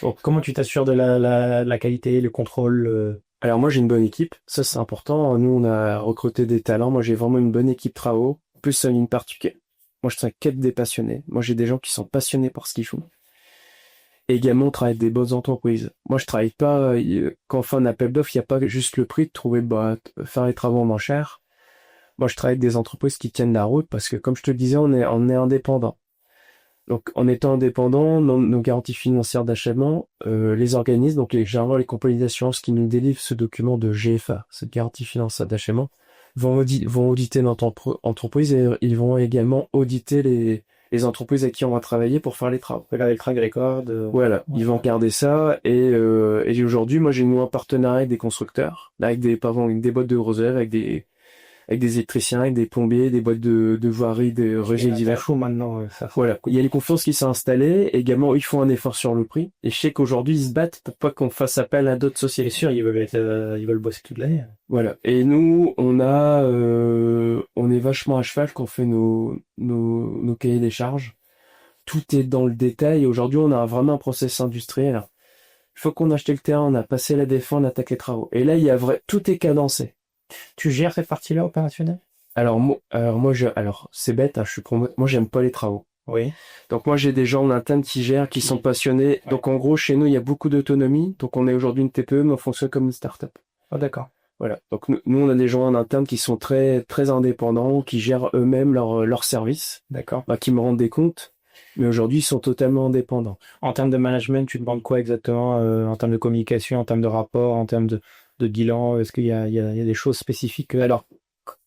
Bon, comment tu t'assures de la qualité, le contrôle? Alors moi, j'ai une bonne équipe. Ça, c'est important. Nous, on a recruté des talents. Moi, j'ai vraiment une bonne équipe travaux. En plus, ça a une particulière. Moi, je suis quête des passionnés. Moi, j'ai des gens qui sont passionnés par ce qu'ils font. Et également, on travaille avec des bonnes entreprises. Moi, je travaille pas, quand on fait un appel d'offres, il n'y a pas juste le prix de trouver, faire les travaux moins chers. Moi, je travaille avec des entreprises qui tiennent la route parce que, comme je te le disais, on est indépendant. Donc, en étant indépendant, nos garanties financières d'achèvement, les organismes, donc généralement les compagnies d'assurance qui nous délivrent ce document de GFA, cette garantie financière d'achèvement, vont auditer notre entreprise et ils vont également auditer les entreprises avec qui on va travailler pour faire les travaux. Regarder le track record. Voilà, ils vont regarder ça et aujourd'hui, moi j'ai noué un partenariat avec des constructeurs, avec des boîtes de gros œuvres, avec des électriciens, avec des plombiers, des boîtes de voirie, des régis divers. Chaud maintenant. Voilà, il y a les confiances qui s'est installées. Également, ils font un effort sur le prix. Et je sais qu'aujourd'hui, ils se battent pour pas qu'on fasse appel à d'autres sociétés. C'est sûr, ils veulent bosser toute l'année. Voilà. Et nous, on est vachement à cheval quand on fait nos cahiers des charges. Tout est dans le détail. Et aujourd'hui, on a vraiment un process industriel. Une fois qu'on a acheté le terrain, on a passé la défense, on attaque les travaux. Et là, tout est cadencé. Tu gères cette partie-là opérationnelle? Alors c'est bête, hein, moi j'aime pas les travaux. Oui. Donc moi j'ai des gens en interne qui gèrent, qui sont passionnés. Ouais. Donc en gros chez nous il y a beaucoup d'autonomie. Donc on est aujourd'hui une TPE, mais on fonctionne comme une start-up. Oh d'accord. Voilà. Donc nous on a des gens en interne qui sont très très indépendants, qui gèrent eux-mêmes leur service. D'accord. Qui me rendent des comptes. Mais aujourd'hui ils sont totalement indépendants. En termes de management, tu demandes quoi exactement en termes de communication, en termes de rapport, en termes de bilan? Est-ce qu'il y a des choses spécifiques? Alors,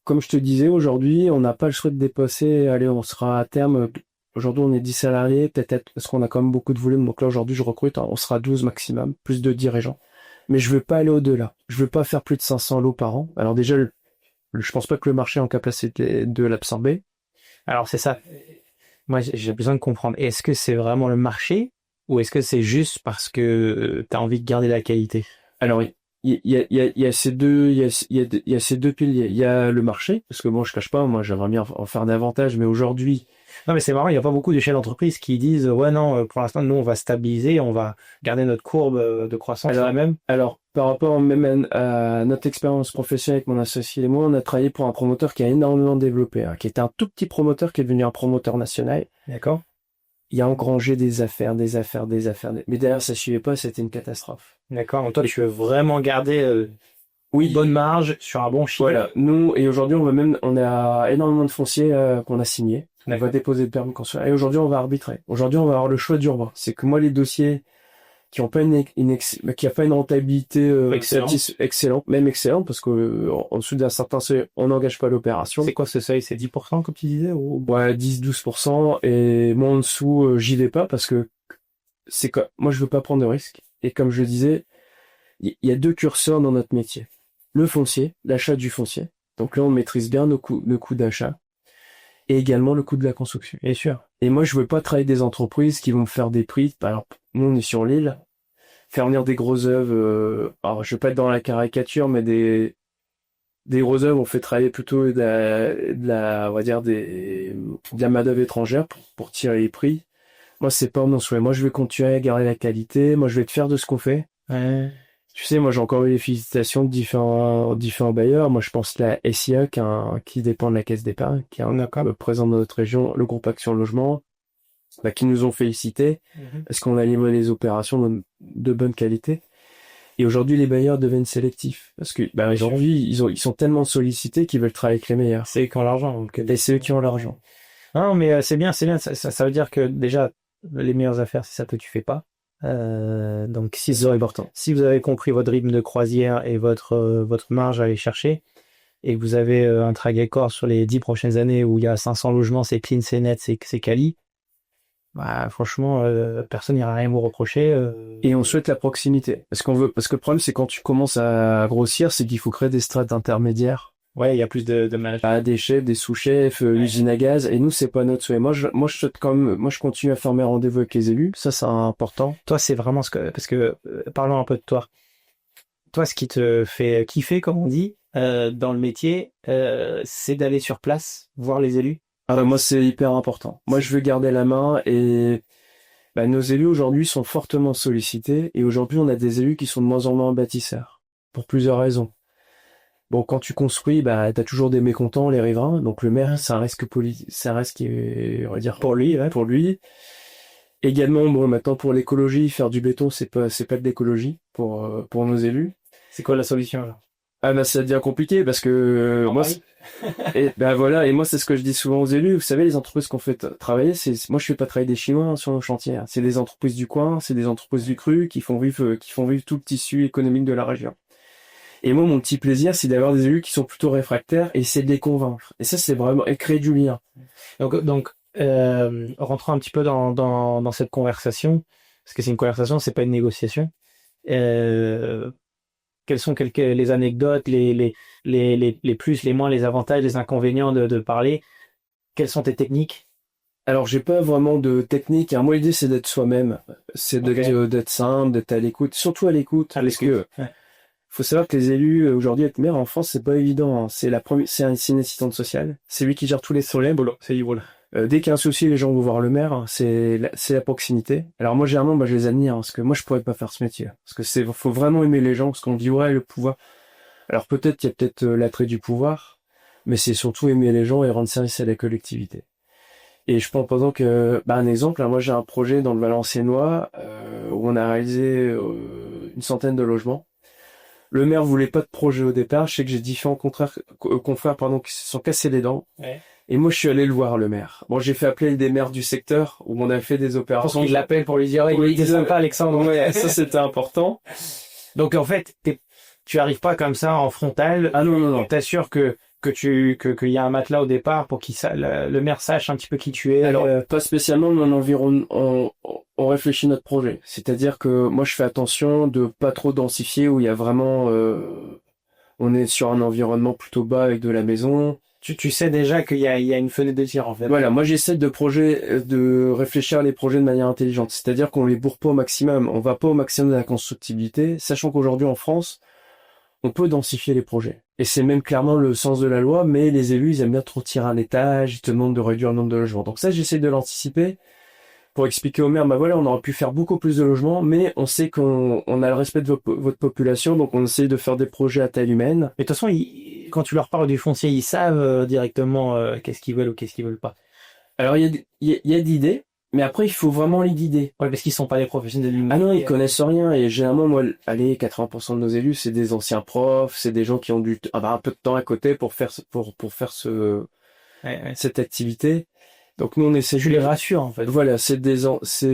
comme je te disais, aujourd'hui, on n'a pas le choix de dépasser. Allez, on sera à terme. Aujourd'hui, on est 10 salariés, peut-être parce qu'on a quand même beaucoup de volume. Donc là, aujourd'hui, je recrute. On sera 12 maximum, plus de dirigeants. Mais je veux pas aller au-delà. Je veux pas faire plus de 500 lots par an. Alors déjà, je pense pas que le marché est en capacité de l'absorber. Alors c'est ça. Moi, j'ai besoin de comprendre. Est-ce que c'est vraiment le marché ou est-ce que c'est juste parce que tu as envie de garder la qualité? Alors, il y a ces deux piliers. Il y a le marché, parce que bon, je cache pas, moi, j'aimerais bien en faire davantage, mais aujourd'hui. Non, mais c'est marrant, il n'y a pas beaucoup de chefs d'entreprise qui disent, ouais, non, pour l'instant, nous, on va stabiliser, on va garder notre courbe de croissance la même. Alors, par rapport même à notre expérience professionnelle avec mon associé et moi, on a travaillé pour un promoteur qui a énormément développé, qui était un tout petit promoteur qui est devenu un promoteur national. D'accord. Il a engrangé des affaires. Mais derrière, ça suivait pas, c'était une catastrophe. D'accord. Donc toi, tu veux vraiment garder une bonne marge sur un bon chiffre. Voilà. Nous, et aujourd'hui, on a énormément de fonciers qu'on a signés. On va déposer le permis de construire. Et aujourd'hui, on va arbitrer. Aujourd'hui, on va avoir le choix d'urbain. C'est que moi, les dossiers qui ont pas qui a pas une rentabilité excellente, même excellente, parce que en dessous d'un certain seuil, on n'engage pas l'opération. C'est quoi ce seuil? C'est 10% comme tu disais ou... Ouais, 10-12%. Et moi, en dessous, j'y vais pas parce que moi, je veux pas prendre de risques. Et comme je le disais, il y a deux curseurs dans notre métier. Le foncier, l'achat du foncier. Donc là, on maîtrise bien nos coûts d'achat. Et également le coût de la construction. Bien sûr. Et moi, je veux pas travailler des entreprises qui vont me faire des prix. Alors, nous, on est sur l'île. Faire venir des grosses œuvres. Alors, je veux pas être dans la caricature, mais des grosses œuvres, on fait travailler plutôt de la main-d'œuvre étrangère pour tirer les prix. Moi, c'est pas mon souhait. Moi, je vais continuer à garder la qualité. Moi, je vais être fier de ce qu'on fait. Ouais. Tu sais, moi j'ai encore eu les félicitations de différents bailleurs. Moi je pense la SIA qui dépend de la Caisse d'épargne, qui est présent dans notre région, le groupe Action Logement, qui nous ont félicités parce qu'on a livré des opérations de bonne qualité. Et aujourd'hui les bailleurs deviennent sélectifs parce que aujourd'hui ils sont tellement sollicités qu'ils veulent travailler avec les meilleurs. C'est eux qui ont l'argent. Donc, Et c'est eux qui ont l'argent. non, mais c'est bien. Ça veut dire que déjà, les meilleures affaires, c'est ça que tu fais pas. Donc, C'est important. si vous avez compris votre rythme de croisière et votre marge à aller chercher, et que vous avez un track record sur les 10 prochaines années où il y a 500 logements, c'est clean, c'est net, c'est quali, bah, franchement, personne n'ira rien vous reprocher. Et on souhaite la proximité. Parce que le problème, c'est quand tu commences à grossir, c'est qu'il faut créer des strates intermédiaires. Ouais, il y a plus de management. Des chefs, des sous-chefs, l'usine à gaz. Et nous, c'est pas notre souhait. Moi, je continue à faire mes rendez-vous avec les élus. Ça, c'est important. Toi, c'est vraiment parce que, parlons un peu de toi. Toi, ce qui te fait kiffer, comme on dit, dans le métier, c'est d'aller sur place, voir les élus. Moi, c'est hyper important. Moi, je veux garder la main et nos élus aujourd'hui sont fortement sollicités. Et aujourd'hui, on a des élus qui sont de moins en moins bâtisseurs. Pour plusieurs raisons. Bon, quand tu construis, t'as toujours des mécontents, les riverains. Donc le maire, c'est un risque qui est, on va dire, Pour lui, ouais. pour lui. Également, bon, maintenant pour l'écologie, faire du béton, c'est pas de l'écologie pour nos élus. C'est quoi la solution là? Ça devient compliqué parce que moi, voilà, et moi c'est ce que je dis souvent aux élus. Vous savez, les entreprises qu'on fait travailler, moi je fais pas travailler des Chinois sur nos chantiers. C'est des entreprises du coin, c'est des entreprises du cru qui font vivre tout le tissu économique de la région. Et moi, mon petit plaisir, c'est d'avoir des élus qui sont plutôt réfractaires et essayer de les convaincre. Et ça, c'est vraiment créer du lien. Donc rentrons un petit peu dans cette conversation, parce que c'est une conversation, c'est pas une négociation. Quelles sont les anecdotes, les plus, les moins, les avantages, les inconvénients de parler? Quelles sont tes techniques? Alors, j'ai pas vraiment de technique. Moi, l'idée, c'est d'être soi-même. C'est d'être simple, d'être à l'écoute, surtout à l'écoute. Parce que faut savoir que les élus, aujourd'hui, être maire en France, c'est pas évident. Hein. C'est une assistante sociale. C'est lui qui gère tous les problèmes. Dès qu'il y a un souci, les gens vont voir le maire. C'est la proximité. Alors moi, généralement, je les admire, parce que moi, je pourrais pas faire ce métier. Parce que faut vraiment aimer les gens, parce qu'on dit, ouais, le pouvoir. Alors peut-être qu'il y a l'attrait du pouvoir, mais c'est surtout aimer les gens et rendre service à la collectivité. Et je pense, par exemple, un exemple, moi, j'ai un projet dans le Valenciennois, où on a réalisé une centaine de logements. Le maire voulait pas de projet au départ. Je sais que j'ai différents confrères qui se sont cassés les dents. Ouais. Et moi, je suis allé le voir, le maire. Bon, j'ai fait appeler des maires du secteur où on a fait des opérations. Il l'appelle pour lui dire, il est sympa, Alexandre. Ouais, ça, c'était important. Donc, en fait, tu arrives pas comme ça en frontal. Ah non. T'assures qu'il y a un matelas au départ pour le maire sache un petit peu qui tu es. Alors, pas spécialement, mais on réfléchit notre projet. C'est-à-dire que moi, je fais attention de pas trop densifier où il y a vraiment, on est sur un environnement plutôt bas avec de la maison. Tu sais déjà qu'il y a une fenêtre de tir, en fait. Voilà, moi, j'essaie de réfléchir les projets de manière intelligente. C'est-à-dire qu'on les bourre pas au maximum. On va pas au maximum de la constructibilité, sachant qu'aujourd'hui, en France, on peut densifier les projets. Et c'est même clairement le sens de la loi, mais les élus, ils aiment bien trop tirer un étage, ils te demandent de réduire le nombre de logements. Donc ça, j'essaie de l'anticiper pour expliquer au maire, voilà, on aurait pu faire beaucoup plus de logements, mais on sait qu'on a le respect de votre population, donc on essaie de faire des projets à taille humaine. Mais de toute façon, quand tu leur parles du foncier, ils savent directement qu'est-ce qu'ils veulent ou qu'est-ce qu'ils veulent pas. Alors, il y a d'idées, mais après, il faut vraiment les guider. Ouais, parce qu'ils sont pas des professionnels de l'immobilier. Ah non, ils connaissent rien, et généralement, moi, 80% de nos élus, c'est des anciens profs, c'est des gens qui ont un peu de temps à côté pour faire cette activité. Donc nous on essaie. Tu les rassures en fait. Voilà, c'est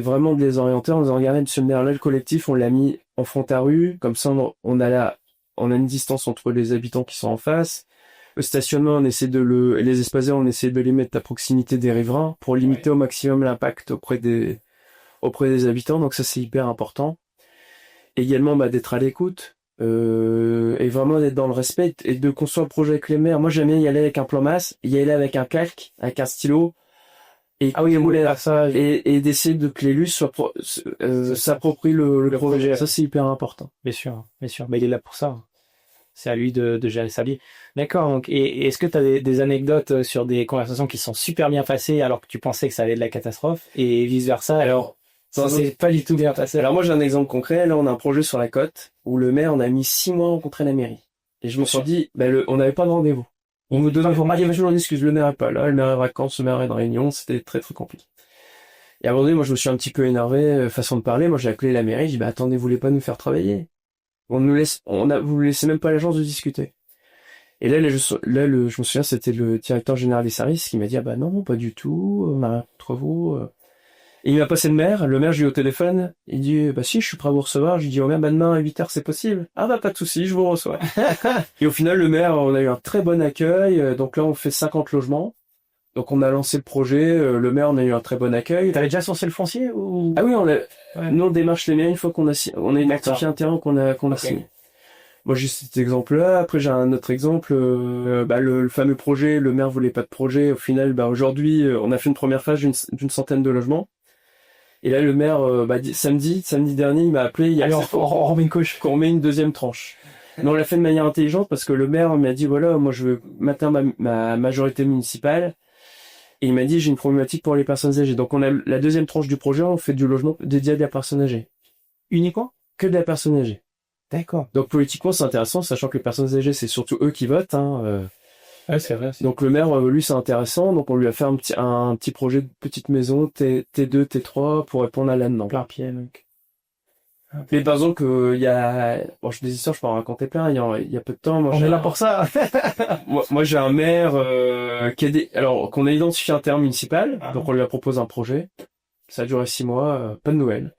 vraiment de les orienter en disant regardez ce maire-là, le collectif, on l'a mis en front à rue, comme ça on a une distance entre les habitants qui sont en face. Le stationnement, on essaie les espaces verts, on essaie de les mettre à proximité des riverains pour limiter au maximum l'impact auprès des habitants. Donc ça c'est hyper important. Également d'être à l'écoute. Et vraiment d'être dans le respect et de construire le projet avec les maires. Moi j'aime bien y aller avec un plan masse, y aller avec un calque, avec un stylo. Et d'essayer de que l'élu s'approprie le projet. Ça, c'est hyper important. Bien sûr. Il est là pour ça. C'est à lui de gérer sa vie. D'accord. Donc, et est-ce que tu as des anecdotes sur des conversations qui sont super bien passées alors que tu pensais que ça allait de la catastrophe et vice versa? Alors, Ça s'est pas du tout bien passé. Alors moi j'ai un exemple concret, là on a un projet sur la côte où le maire on a mis 6 mois à rencontrer la mairie. Et je me suis dit, on n'avait pas de rendez-vous. On me donnait pour marier, je m'en excuse, le maire est pas là, le maire est en vacances, le maire est en réunion, c'était très très compliqué. Et à un moment donné, moi je me suis un petit peu énervé, façon de parler, moi j'ai appelé la mairie, j'ai dit attendez, vous voulez pas nous faire travailler? Vous nous laissez même pas la chance de discuter. Et là, je me souviens, c'était le directeur général des services qui m'a dit non, pas du tout, entre vous. Et il m'a passé le maire, j'ai eu au téléphone, il dit, si, je suis prêt à vous recevoir, je lui dis, oh, même demain à 8h, c'est possible. Ah, pas de souci, je vous reçois. Et au final, le maire, on a eu un très bon accueil, donc là, on fait 50 logements. Donc, on a lancé le projet, le maire, on a eu un très bon accueil. T'avais déjà sourcé le foncier ou? Ah oui, nous, on démarche les mairies une fois qu'on a identifié un terrain qu'on a signé. Moi, j'ai cet exemple-là. Après, j'ai un autre exemple. Le fameux projet, le maire voulait pas de projet. Au final, aujourd'hui, on a fait une première phase d'une centaine de logements. Et là, le maire, samedi dernier, il m'a appelé. On remet une couche. Qu'on remet une deuxième tranche. Mais on l'a fait de manière intelligente parce que le maire m'a dit, voilà, moi, je veux maintenir ma majorité municipale. Et il m'a dit, j'ai une problématique pour les personnes âgées. Donc, on a la deuxième tranche du projet, on fait du logement dédié à de la personne âgée. Uniquement? Que de la personne âgée. D'accord. Donc, politiquement, c'est intéressant, sachant que les personnes âgées, c'est surtout eux qui votent, Ouais, c'est vrai. Donc le maire, lui, c'est intéressant. Donc on lui a fait un petit projet de petite maison, T2, T3, pour répondre à là-dedans. Plein pied, donc. Mais par exemple, il y a... Bon, des histoires, je peux en raconter plein. Il y a peu de temps... On est là pour ça. moi, j'ai un maire qu'on a identifié un terrain municipal. Donc on lui a proposé un projet. Ça a duré 6 mois, pas de nouvelles.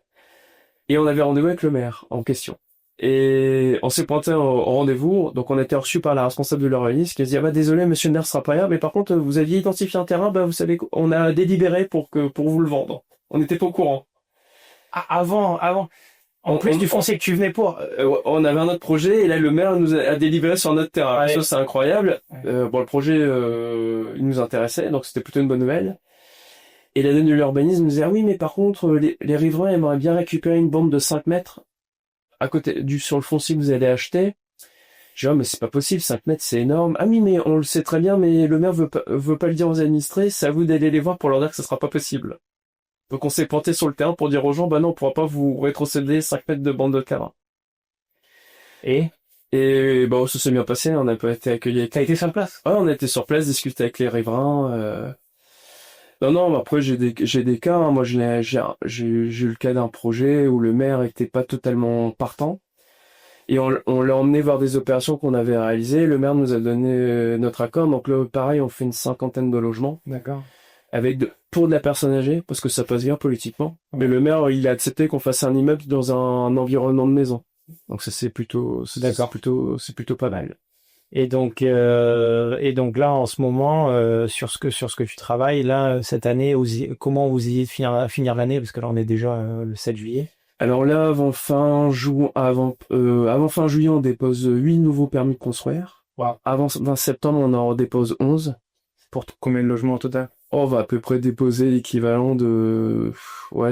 Et on avait rendez-vous avec le maire en question. Et on s'est pointé au rendez-vous, donc on a été reçu par la responsable de l'urbanisme qui a dit désolé monsieur le maire sera pas là, mais par contre vous aviez identifié un terrain, vous savez on a délibéré pour vous le vendre. On n'était pas au courant. Avant. En plus du foncier que tu venais pour. On avait un autre projet et là le maire nous a délibéré sur notre terrain. Ouais. Ça c'est incroyable. Ouais. Le projet il nous intéressait, donc c'était plutôt une bonne nouvelle. Et la dame de l'urbanisme nous disait oui mais par contre les riverains aimeraient bien récupérer une bande de 5 mètres à côté sur le foncier que vous allez acheter. J'ai dit mais c'est pas possible, 5 mètres c'est énorme. Ah oui mais on le sait très bien, mais le maire veut pas le dire aux administrés, c'est à vous d'aller les voir pour leur dire que ce sera pas possible. Donc on s'est pointé sur le terrain pour dire aux gens non, on pourra pas vous rétrocéder 5 mètres de bande de terrain. Et ça s'est bien passé, on n'a pas été accueillis. T'as été sur place? Ouais, on a été sur place, discuter avec les riverains. Non, après j'ai des cas. Hein. Moi j'ai eu le cas d'un projet où le maire était pas totalement partant. Et on l'a emmené voir des opérations qu'on avait réalisées. Le maire nous a donné notre accord. Donc là, pareil, on fait une 50aine de logements. D'accord. Pour de la personne âgée, parce que ça passe bien politiquement. Ouais. Mais le maire, il a accepté qu'on fasse un immeuble dans un environnement de maison. Donc ça, c'est plutôt pas mal. Et donc là, en ce moment, sur ce que tu travailles, là, cette année, comment vous ayez de finir l'année? Parce que là, on est déjà le 7 juillet. Alors là, avant fin juillet, on dépose 8 nouveaux permis de construire. Wow. Avant 20 septembre, on en dépose 11. Pour combien de logements au total? On va à peu près déposer l'équivalent de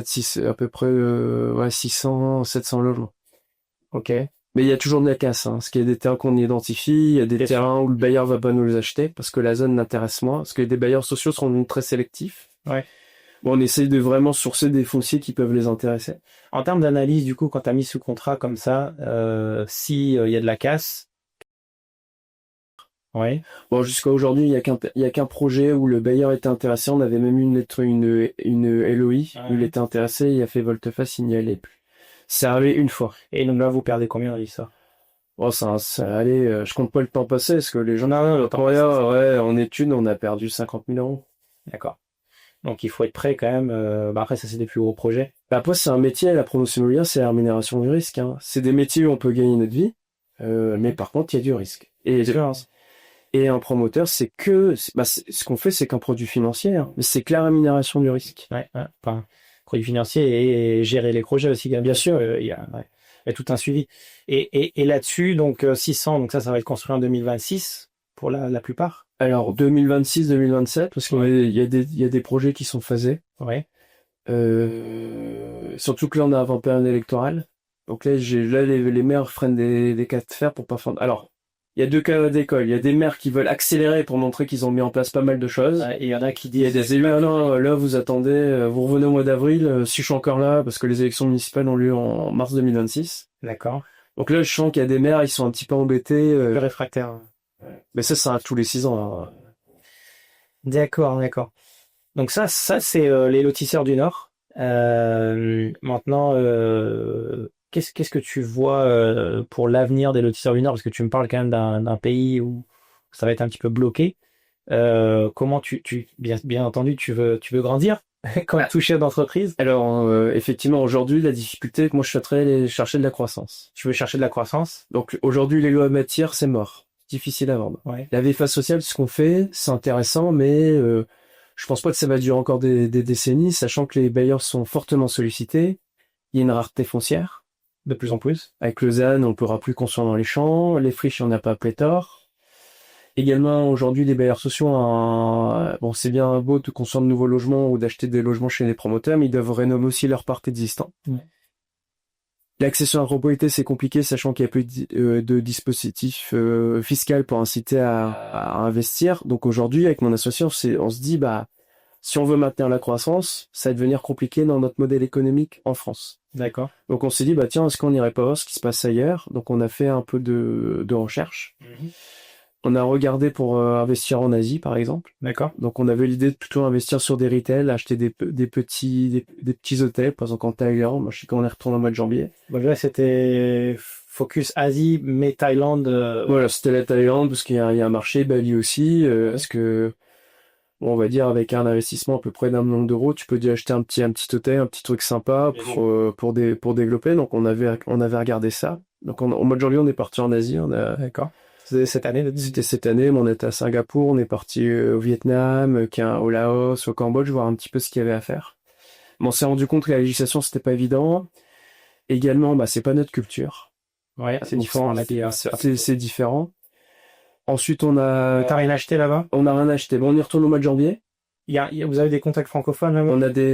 600, 700 logements. Ok. Mais il y a toujours de la casse, hein. Parce qu'il y a des terrains qu'on identifie, il y a des terrains où le bailleur va pas nous les acheter, parce que la zone l'intéresse moins, parce que des bailleurs sociaux seront très sélectifs. Ouais. Bon, on essaye de vraiment sourcer des fonciers qui peuvent les intéresser. En termes d'analyse, du coup, quand tu as mis sous contrat comme ça, si y a de la casse. Ouais. Bon, jusqu'à aujourd'hui, il y a qu'un projet où le bailleur était intéressé. On avait même eu une LOI où il était intéressé. Il a fait volte-face, il n'y allait plus. C'est arrivé une fois. Et donc là, vous perdez combien dans l'histoire? Bon, ça allait. Je compte pas le temps passé parce que les gens en études, on a perdu 50 000 euros. D'accord. Donc il faut être prêt quand même. Après, ça c'est des plus gros projets. Après, c'est un métier. La promotion immobilière, c'est la rémunération du risque. Hein. C'est des métiers où on peut gagner notre vie, mais par contre, il y a du risque. Et un promoteur, ce qu'on fait, c'est qu'un produit financier, hein, mais c'est que la rémunération du risque. Ouais. Enfin, produit financier et gérer les projets aussi. Bien sûr, il y a tout un suivi. Et là-dessus, donc 600, donc ça va être construit en 2026 pour la plupart. Alors 2026, 2027, parce qu'il y a des projets qui sont phasés. Ouais. Surtout que là, on a avant période électorale. Donc là, les maires freinent des cas de fer pour pas faire. Alors, Il y a deux cas d'école. Il y a des maires qui veulent accélérer pour montrer qu'ils ont mis en place pas mal de choses. Et il y en a qui Il y a disent, des élus, ah non, là vous attendez, vous revenez au mois d'avril, si je suis encore là, parce que les élections municipales ont lieu en mars 2026. d'accord, Donc là, je sens qu'il y a des maires, ils sont un petit peu embêtés. le réfractaire. Mais ça arrive tous les 6 ans, hein. D'accord, d'accord. Donc ça c'est les lotisseurs du Nord. Maintenant, qu'est-ce que tu vois pour l'avenir des lotisseurs du Nord? Parce que tu me parles quand même d'un pays où ça va être un petit peu bloqué. Comment bien entendu, tu veux grandir comme tout chef d'entreprise. Alors, effectivement, aujourd'hui, la difficulté, moi, je souhaiterais aller chercher de la croissance. Tu veux chercher de la croissance. Donc, aujourd'hui, les lois matières, c'est mort. Difficile à vendre. Ouais. La VFA sociale, ce qu'on fait, c'est intéressant, mais je pense pas que ça va durer encore des décennies, sachant que les bailleurs sont fortement sollicités. Il y a une rareté foncière. De plus en plus. Avec le ZAN, on ne pourra plus construire dans les champs. Les friches, il n'y en a pas pléthore. Également, aujourd'hui, les bailleurs sociaux, bon, c'est bien beau de construire de nouveaux logements ou d'acheter des logements chez les promoteurs, mais ils doivent rénover aussi leur parc existant. Ouais. L'accession à la propriété, c'est compliqué, sachant qu'il y a peu de dispositifs fiscaux pour inciter à investir. Donc aujourd'hui, avec mon association, on se dit, bah, si on veut maintenir la croissance, ça va devenir compliqué dans notre modèle économique en France. D'accord. Donc on s'est dit, bah tiens, est-ce qu'on n'irait pas voir ce qui se passe ailleurs? Donc on a fait un peu de recherche. On a regardé pour investir en Asie, par exemple. D'accord. Donc on avait l'idée de plutôt investir sur des retails, acheter des petits hôtels, par exemple en Thaïlande. Moi, je sais qu'on est retourné au mois de janvier. Bon, là, c'était focus Asie, mais Thaïlande. Voilà, c'était la Thaïlande, parce qu'il y a un marché, Bali aussi, parce que, bon, on va dire, avec un investissement à peu près d'1 million d'euros, tu peux déjà acheter un petit hôtel, un petit truc sympa pour développer. Donc on avait regardé ça. Donc au mois de janvier, on est parti en Asie. D'accord. C'était cette année. C'était cette année, mais on était à Singapour, on est parti au Vietnam, au Laos, au Cambodge, voir un petit peu ce qu'il y avait à faire. Mais on s'est rendu compte que la législation, c'était pas évident. Également, bah, c'est pas notre culture. Ouais, c'est Donc, différent. c'est différent. Ensuite, on a... T'as rien acheté là-bas? On n'a rien acheté. Bon, on y retourne au mois de janvier. Vous avez des contacts francophones là-bas?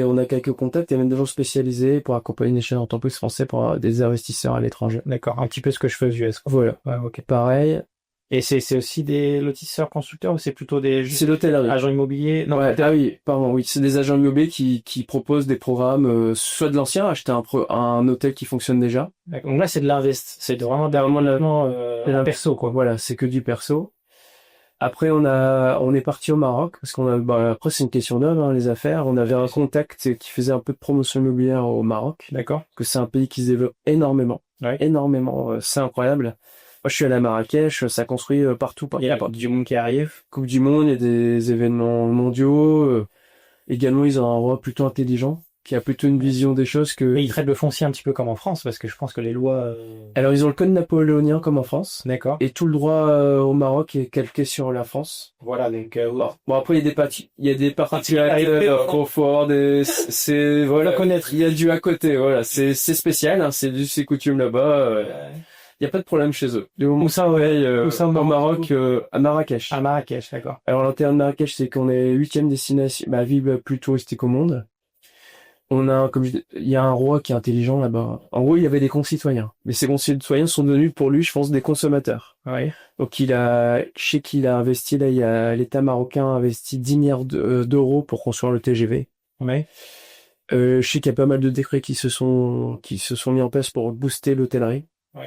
On a quelques contacts, il y a même des gens spécialisés pour accompagner les chaînes d'entreprise français pour des investisseurs à l'étranger. D'accord, un petit peu ce que je fais aux US. Voilà. Ouais, ok. Pareil. Et c'est aussi des lotisseurs constructeurs ou c'est plutôt des C'est l'hôtellerie. agents immobiliers? Non. Ouais, ah oui, pardon, oui, c'est des agents immobiliers qui proposent des programmes, soit de l'ancien, acheter un hôtel qui fonctionne déjà. D'accord. Donc là, c'est de l'invest. C'est vraiment de perso, quoi. Voilà, c'est que du perso. Après, on est parti au Maroc, parce après, c'est une question d'homme, hein, les affaires. On avait un contact qui faisait un peu de promotion immobilière au Maroc. D'accord. Que c'est un pays qui se développe énormément. Ouais. Énormément, c'est incroyable. Moi, je suis allé à Marrakech, ça construit partout. Il y a la Coupe du Monde qui arrive. Coupe du Monde, il y a des événements mondiaux. Également, ils ont un roi plutôt intelligent, qui a plutôt une vision des choses que... Mais ils traitent le foncier un petit peu comme en France, parce que je pense que les lois... Alors, ils ont le code napoléonien comme en France. D'accord. Et tout le droit au Maroc est calqué sur la France. Voilà, donc... Bon, après, il y a des particularités, confort, voilà, connaître. Il y a du à côté, voilà. C'est spécial, hein, c'est coutume là-bas. Il n'y a pas de problème chez eux. Où ça, ouais, au Maroc, à Marrakech. À Marrakech, d'accord. Alors, l'intérêt de Marrakech, c'est qu'on est 8e destination, ville plus touristique au monde. Il y a un roi qui est intelligent là-bas. En gros, il y avait des concitoyens. Mais ces concitoyens sont devenus pour lui, je pense, des consommateurs. Oui. Donc je sais qu'il a investi, là, l'État marocain a investi 10 milliards d'euros pour construire le TGV. Oui. Je sais qu'il y a pas mal de décrets qui se sont mis en place pour booster l'hôtellerie. Oui.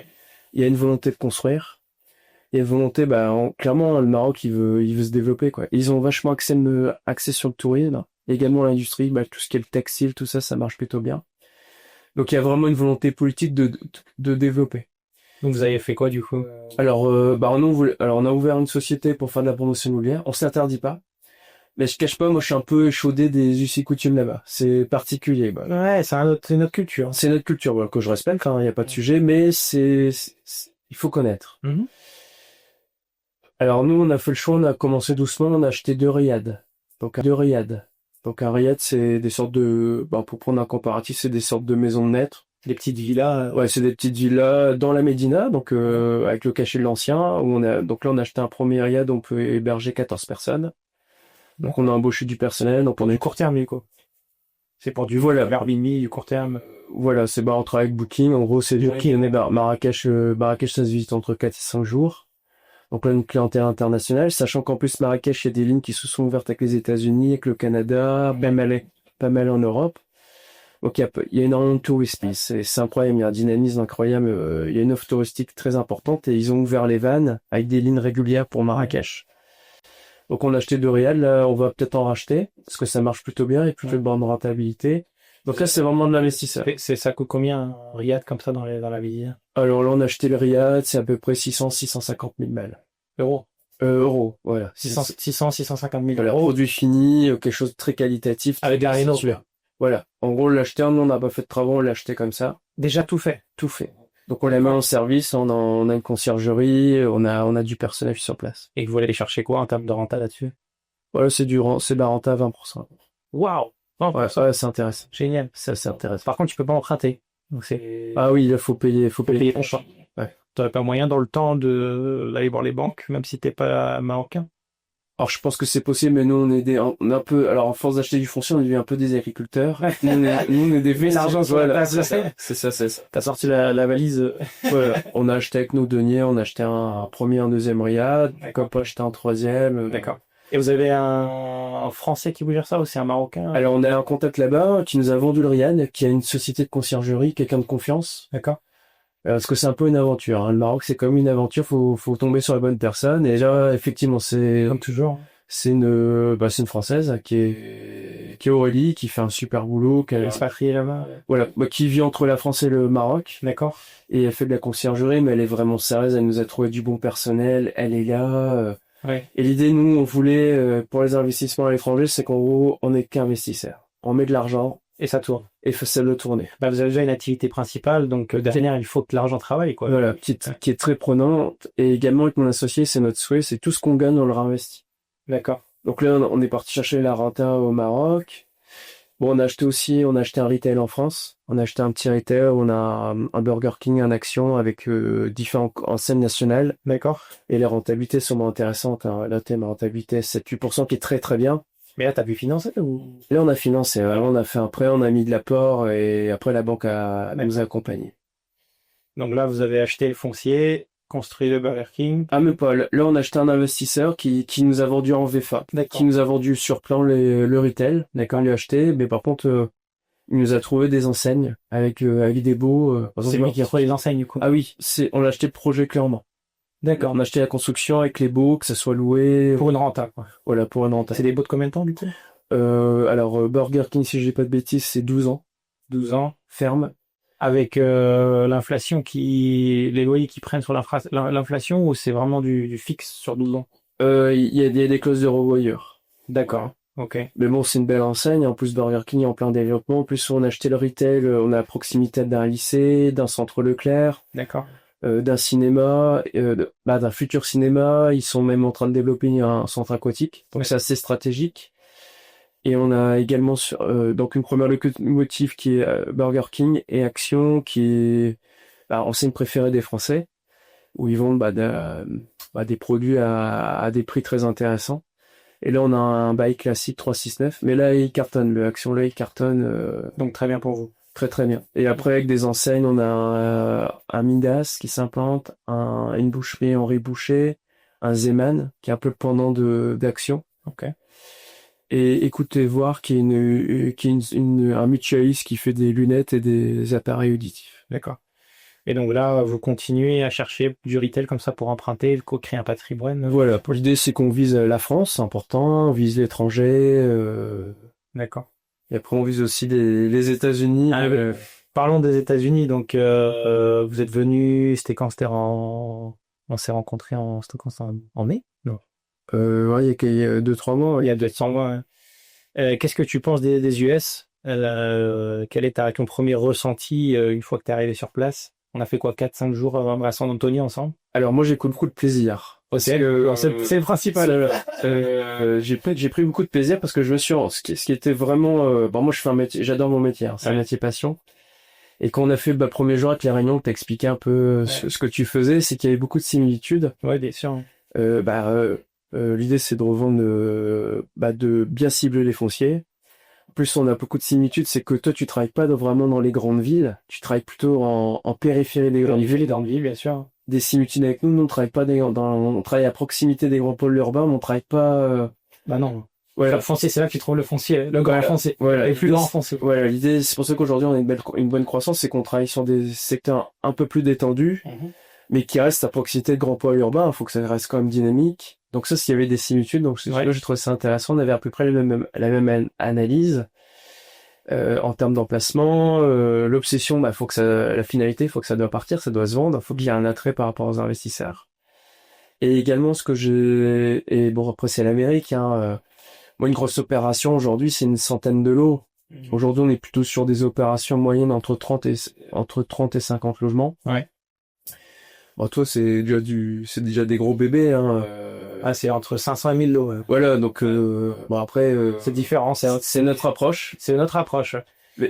Il y a une volonté de construire. Il y a une volonté, clairement, le Maroc, il veut se développer, quoi. Ils ont vachement axé sur le tourisme. Également l'industrie, tout ce qui est le textile, tout ça, ça marche plutôt bien. Donc il y a vraiment une volonté politique de développer. Donc vous avez fait quoi du coup? Alors, on a ouvert une société pour faire de la promotion immobilière. On s'interdit pas. Mais je cache pas, moi je suis un peu échaudé des us et coutumes là-bas. C'est particulier. Ouais, c'est notre culture. C'est notre culture, que je respecte, il n'y a pas de sujet, mais il faut connaître. Mm-hmm. Alors nous, on a fait le choix, on a commencé doucement, on a acheté 2 riads. Donc un riad, c'est des sortes de, pour prendre un comparatif, c'est des sortes de maisons de maître. Des petites villas. Ouais, c'est des petites villas dans la Médina, donc avec le cachet de l'ancien. Donc là, on a acheté un premier riad, on peut héberger 14 personnes. Donc on a embauché du personnel. Donc on a du court terme, quoi. C'est pour du vol à Airbnb, du court terme. Voilà, on travaille avec Booking. En gros, c'est du Booking. Marrakech, ça se visite entre 4 et 5 jours. Donc là, une clientèle internationale, sachant qu'en plus Marrakech, il y a des lignes qui se sont ouvertes avec les États-Unis, avec le Canada, pas mal en Europe. Donc il y a énormément de touristes. C'est incroyable, il y a un dynamisme incroyable. Il y a une offre touristique très importante et ils ont ouvert les vannes avec des lignes régulières pour Marrakech. Donc on a acheté 2 riads, là on va peut-être en racheter parce que ça marche plutôt bien et plutôt de bonne rentabilité. Donc là c'est vraiment de l'investisseur. Ça coûte combien un riad comme ça dans la ville? Alors là on a acheté le riad, c'est à peu près 650 000 balles. Euros. Euros, voilà. 650 000 Voilà, euros. produit fini, quelque chose de très qualitatif. Avec la réno. Voilà. En gros, l'acheter, nous, on n'a pas fait de travaux, on l'a acheté comme ça. Déjà tout fait. Tout fait. Donc, on la met en service, on a une conciergerie, on a du personnel sur place. Et vous allez chercher quoi en termes de renta là-dessus? Voilà, c'est de la renta à 20%. Waouh! Oh, Ouais, c'est intéressant. génial. Ça, c'est intéressant. Par contre, tu peux pas emprunter. Donc c'est... Ah oui, il faut payer ton choix. Ouais. T'aurais pas moyen dans le temps d'aller voir les banques, même si t'es pas marocain? Alors, je pense que c'est possible, mais nous, on est un peu, alors, en force d'acheter du foncier, on devient un peu des agriculteurs. Nous, on est des Mais l'argent sur la voilà. place, C'est ça. T'as sorti la valise. Voilà. On a acheté avec nos deniers, on a acheté un premier, un deuxième riad, comme pas acheté un troisième. D'accord. Et vous avez un Français qui vous gère ça ou c'est un Marocain? Alors, on a un contact là-bas qui nous a vendu le riad, qui a une société de conciergerie, quelqu'un de confiance. D'accord. Parce que c'est un peu une aventure, hein. Le Maroc, c'est comme une aventure, faut tomber sur la bonne personne. Et là, effectivement, Comme toujours. c'est une Française qui est Aurélie, qui fait un super boulot, Expatrié là-bas. voilà, qui vit entre la France et le Maroc. D'accord. Et elle fait de la conciergerie, mais elle est vraiment sérieuse, elle nous a trouvé du bon personnel, elle est là. Ouais. Et l'idée, nous, on voulait, pour les investissements à l'étranger, c'est qu'en gros, on n'est qu'investisseur. On met de l'argent. Et ça tourne. Et ça le tourner. Bah, vous avez déjà une activité principale, donc derrière, il faut que l'argent travaille, quoi. Voilà, qui est très prenante. Et également, avec mon associé, c'est notre souhait, c'est tout ce qu'on gagne, on le réinvestit. D'accord. Donc là, on est parti chercher la renta au Maroc. Bon, on a acheté un retail en France. On a acheté un petit retail, on a un Burger King, un Action avec différentes enseignes nationales. D'accord. Et les rentabilités sont intéressantes, hein. Là, ma rentabilité 7-8% qui est très très bien. Mais là, t'as pu financer ou? Là, on a financé. Là, on a fait un prêt, on a mis de l'apport et après, la banque nous a accompagnés. Donc là, vous avez acheté le foncier, construit le Burger King. Ah, mais pas. Là, on a acheté un investisseur qui nous a vendu en VFA. D'accord. Qui nous a vendu sur plan le retail. D'accord, on lui a acheté. Mais par contre, il nous a trouvé des enseignes avec des beaux. C'est lui qui a trouvé les enseignes, du coup. Ah oui, on a acheté le projet clairement. D'accord. On a acheté la construction avec les baux, que ça soit loué. Pour une renta, quoi. Voilà, pour une renta. C'est des baux de combien de temps, du coup? Alors, Burger King, si je dis pas de bêtises, c'est 12 ans. 12 ans. Ferme. Avec l'inflation les loyers qui prennent sur l'inflation, ou c'est vraiment du fixe sur 12 ans? Il y a des clauses de revoyure. D'accord. Ok. Mais bon, c'est une belle enseigne. En plus, Burger King est en plein développement. En plus, on a acheté le retail. On est à proximité d'un lycée, d'un centre Leclerc, D'accord. d'un cinéma, d'un futur cinéma. Ils sont même en train de développer un centre aquatique. Donc, c'est assez stratégique. Et on a également donc une première locomotive qui est Burger King et Action qui est enseigne préférée des Français où ils vendent des produits à des prix très intéressants. Et là on a un bail classique 369, mais là il cartonne, le Action là il cartonne. Donc très bien pour vous. Très très bien. Et après avec des enseignes, on a un Midas qui s'implante, une boucherie Henri Boucher, un Zeman qui est un peu le pendant d'Action. Ok. Et écoutez voir qui est un mutualiste qui fait des lunettes et des appareils auditifs. D'accord. Et donc là, vous continuez à chercher du retail comme ça pour emprunter, créer un patrimoine. Voilà. L'idée, c'est qu'on vise la France, c'est important. On vise l'étranger. D'accord. Et après, on vise aussi les États-Unis. Parlons des États-Unis. Donc, vous êtes venu. C'était quand? On s'est rencontrés en mai? Non. Ouais, il y a 2-3 mois. Il y a 200 mois. Ouais. Qu'est-ce que tu penses des US? Quel est ton premier ressenti une fois que tu es arrivé sur place? On a fait quoi, 4-5 jours à San Antonio ensemble? Alors moi j'ai beaucoup de plaisir. C'est le principal. J'ai pris beaucoup de plaisir parce que je me suis ce qui était vraiment moi je fais un métier, j'adore mon métier, hein, c'est un métier passion. Et quand on a fait le premier jour avec les réunions, t'as expliqué un peu ce que tu faisais, c'est qu'il y avait beaucoup de similitudes. Ouais, bien sûr. L'idée c'est de revendre, de bien cibler les fonciers. En plus, on a beaucoup de similitudes, c'est que toi, tu travailles pas vraiment dans les grandes villes, tu travailles plutôt en périphérie des grandes villes. Dans les villes, bien sûr. des similitudes avec nous. Nous, on travaille pas on travaille à proximité des grands pôles urbains, mais on travaille pas. Bah non. Voilà. Le foncier, c'est là que tu trouves le foncier, le grand foncier. Voilà. Et plus grand foncier. Voilà. L'idée, c'est pour ça qu'aujourd'hui, on a une bonne croissance, c'est qu'on travaille sur des secteurs un peu plus détendus, mais qui restent à proximité de grands pôles urbains. Il faut que ça reste quand même dynamique. Donc ça, s'il y avait des similitudes, donc là, j'ai trouvé ça intéressant. On avait à peu près la même analyse. En termes d'emplacement, l'obsession, faut que la finalité, faut que ça doit partir, ça doit se vendre, faut qu'il y ait un attrait par rapport aux investisseurs. Et également, et bon, après, c'est l'Amérique, moi, une grosse opération, aujourd'hui, c'est une centaine de lots. Aujourd'hui, on est plutôt sur des opérations moyennes entre 30 et 50 logements. Ouais. Bon, toi, c'est déjà des gros bébés, c'est entre 500 et 1000 lots. Ouais. Voilà, donc, bon, après, c'est différent, c'est notre approche. C'est notre approche.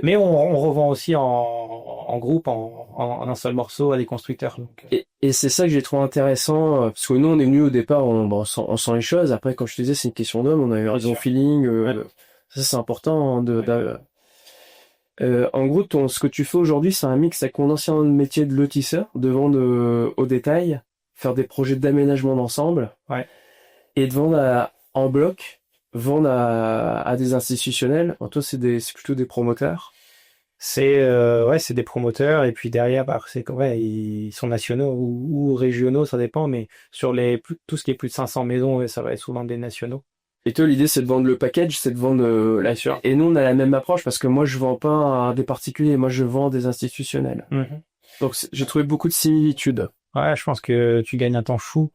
Mais on revend aussi en groupe, en un seul morceau à des constructeurs. Donc. Et c'est ça que j'ai trouvé intéressant, parce que nous, on est venus au départ, on sent les choses. Après, comme je te disais, c'est une question d'homme, on a eu raison feeling. Ça, c'est important. En gros, ce que tu fais aujourd'hui, c'est un mix avec mon ancien métier de lotisseur, de vendre au détail, faire des projets d'aménagement d'ensemble, et de vendre en bloc, vendre à des institutionnels. Toi, c'est plutôt des promoteurs. C'est des promoteurs, et puis derrière, ils sont nationaux ou régionaux, ça dépend, mais sur tout ce qui est plus de 500 maisons, ça va être souvent des nationaux. Et toi, l'idée, c'est de vendre le package, c'est de vendre la sûr. Et nous, on a la même approche parce que moi, je vends pas à des particuliers, moi, je vends à des institutionnels. Donc, j'ai trouvé beaucoup de similitudes. Ouais, je pense que tu gagnes un temps fou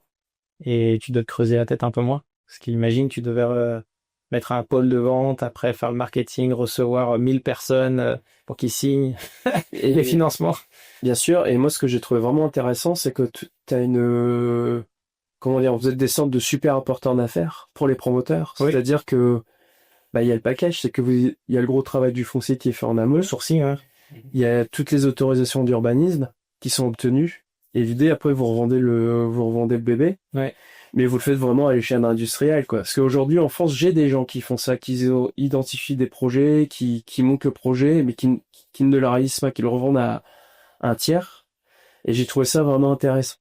et tu dois te creuser la tête un peu moins. Parce qu'imagine, tu devais mettre un pôle de vente, après faire le marketing, recevoir 1000 personnes pour qu'ils signent et les financements. Bien sûr. Et moi, ce que j'ai trouvé vraiment intéressant, c'est que tu as vous êtes des sortes de super apporteurs d'affaires pour les promoteurs. Oui. C'est-à-dire que, il y a le package, c'est que il y a le gros travail du foncier qui est fait en amont. Le sourcing, hein. Il y a toutes les autorisations d'urbanisme qui sont obtenues. Et l'idée, après, vous revendez le bébé. Ouais. Mais vous le faites vraiment à l'échelle industrielle, quoi. Parce qu'aujourd'hui, en France, j'ai des gens qui font ça, qui identifient des projets, qui montent le projet, mais qui ne le réalisent pas, qui le revendent à un tiers. Et j'ai trouvé ça vraiment intéressant.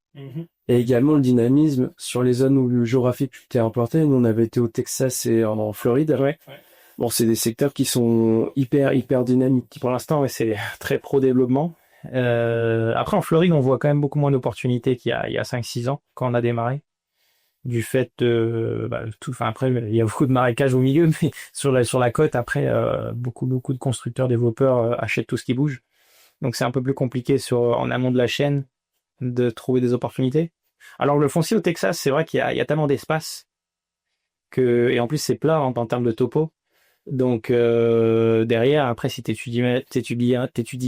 Et également le dynamisme sur les zones où géographiques tu t'es implanté. Nous, on avait été au Texas et en Floride. Ouais. Bon, c'est des secteurs qui sont hyper dynamiques. Pour l'instant, c'est très pro-développement. Après, en Floride, on voit quand même beaucoup moins d'opportunités qu'il y a 5-6 ans, quand on a démarré. Du fait après, il y a beaucoup de marécages au milieu, mais sur la côte, après, beaucoup de constructeurs, développeurs achètent tout ce qui bouge. Donc, c'est un peu plus compliqué en amont de la chaîne de trouver des opportunités. Alors, le foncier au Texas, c'est vrai qu'il y a tellement d'espace et en plus, c'est plat en termes de topo. Donc, derrière, après, si t'étudies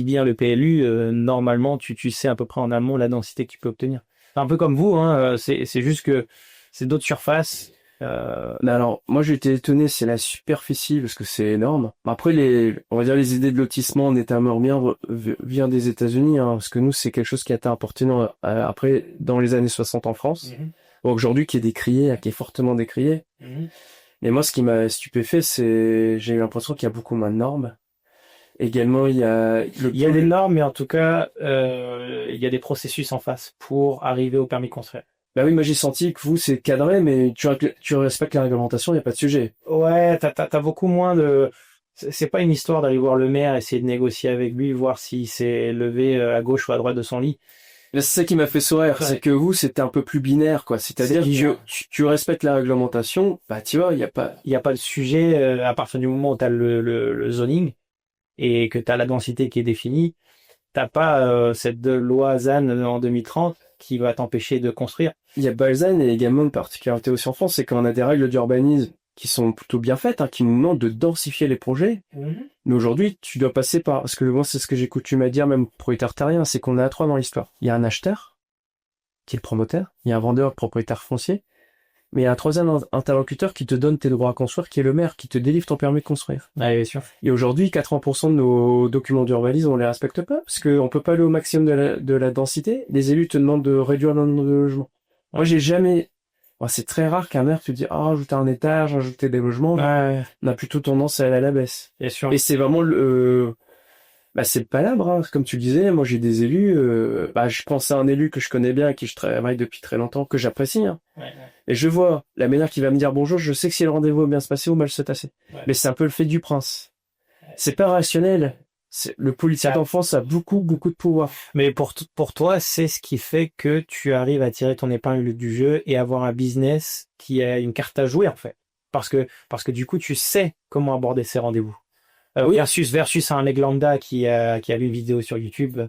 bien le PLU, normalement, tu sais à peu près en amont la densité que tu peux obtenir. C'est un peu comme vous, c'est juste que c'est d'autres surfaces. Alors, moi, j'ai été étonné, c'est la superficie, parce que c'est énorme. Après, on va dire les idées de lotissement en état meublé vient des États-Unis, parce que nous, c'est quelque chose qui a été importé après, dans les années 60 en France. Bon, aujourd'hui, qui est décrié, qui est fortement décrié. Mais moi, ce qui m'a stupéfait, j'ai eu l'impression qu'il y a beaucoup moins de normes. Également, il y a des normes, mais en tout cas, il y a des processus en face pour arriver au permis de construire. Bah oui, moi j'ai senti que vous, c'est cadré, mais tu respectes la réglementation, il n'y a pas de sujet. Ouais, t'as beaucoup moins de... C'est pas une histoire d'aller voir le maire, essayer de négocier avec lui, voir s'il s'est levé à gauche ou à droite de son lit. Là, c'est ça qui m'a fait sourire, c'est que vous, c'était un peu plus binaire, quoi. C'est-à-dire que tu respectes la réglementation, tu vois, il n'y a pas le sujet à partir du moment où t'as le zoning et que t'as la densité qui est définie. T'as pas cette loi ZAN en 2030 qui va t'empêcher de construire. Il y a Balzan et également une particularité aussi en France, c'est qu'on a des règles d'urbanisme qui sont plutôt bien faites, qui nous demandent de densifier les projets. Mais aujourd'hui, tu dois passer parce que moi, c'est ce que j'ai coutume à dire, même propriétaire terrien, c'est qu'on a 3 dans l'histoire. Il y a un acheteur, qui est le promoteur, il y a un vendeur, propriétaire foncier, mais il y a un troisième interlocuteur qui te donne tes droits à construire, qui est le maire, qui te délivre ton permis de construire. Ah, bien sûr. Et aujourd'hui, 80% de nos documents d'urbanisme, on les respecte pas, parce qu'on peut pas aller au maximum de la densité. Les élus te demandent de réduire le nombre de logements. Moi, j'ai jamais... c'est très rare qu'un maire te dise ajouter un étage, ajouter des logements. On a plutôt tendance à aller à la baisse. Bien sûr. Et c'est vraiment Bah, c'est le palabre, hein. Comme tu le disais, moi j'ai des élus, bah, je pense à un élu que je connais bien, avec qui je travaille depuis très longtemps, que j'apprécie, hein. Ouais, Et je vois la manière qu'il va me dire bonjour, je sais que si le rendez-vous va bien se passer ou mal se passer. ouais. Mais c'est un peu le fait du prince. C'est pas rationnel. Le politique en France a beaucoup, beaucoup de pouvoir. Mais pour toi, c'est ce qui fait que tu arrives à tirer ton épingle du jeu et avoir un business qui a une carte à jouer, en fait. Parce que du coup, tu sais comment aborder ces rendez-vous. Oui. Versus un mec lambda qui a vu une vidéo sur YouTube.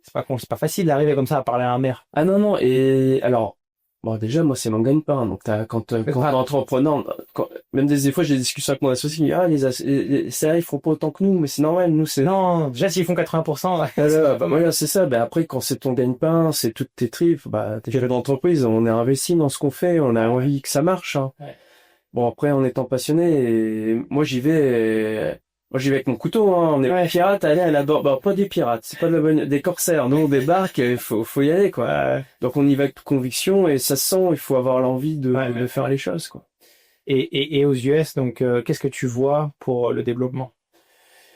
C'est pas facile d'arriver comme ça à parler à un maire. Ah non, non, et alors, bon, déjà, moi, c'est mon gagne-pain. Donc, quand t'es entrepreneur, même des fois, j'ai des discussions avec mon associé, il dit, ah, c'est vrai, ils feront pas autant que nous, mais c'est normal, nous, c'est... Non, déjà s'ils font 80%, ouais, Voilà, c'est ça. Ben, après, quand c'est ton gagne-pain, c'est toutes tes tripes, bah, t'es chef d'entreprise, on est investi dans ce qu'on fait, on a envie que ça marche, hein. Ouais. Bon, après, en étant passionné, et moi, j'y vais avec mon couteau, hein. On est pirates, allez à la bord. Bah, pas des pirates, c'est pas de la bonne, des corsaires. Nous, on débarque, faut y aller, quoi. Donc, on y va avec conviction, et ça se sent, il faut avoir l'envie de faire les choses, quoi. Et aux US, donc, qu'est-ce que tu vois pour le développement?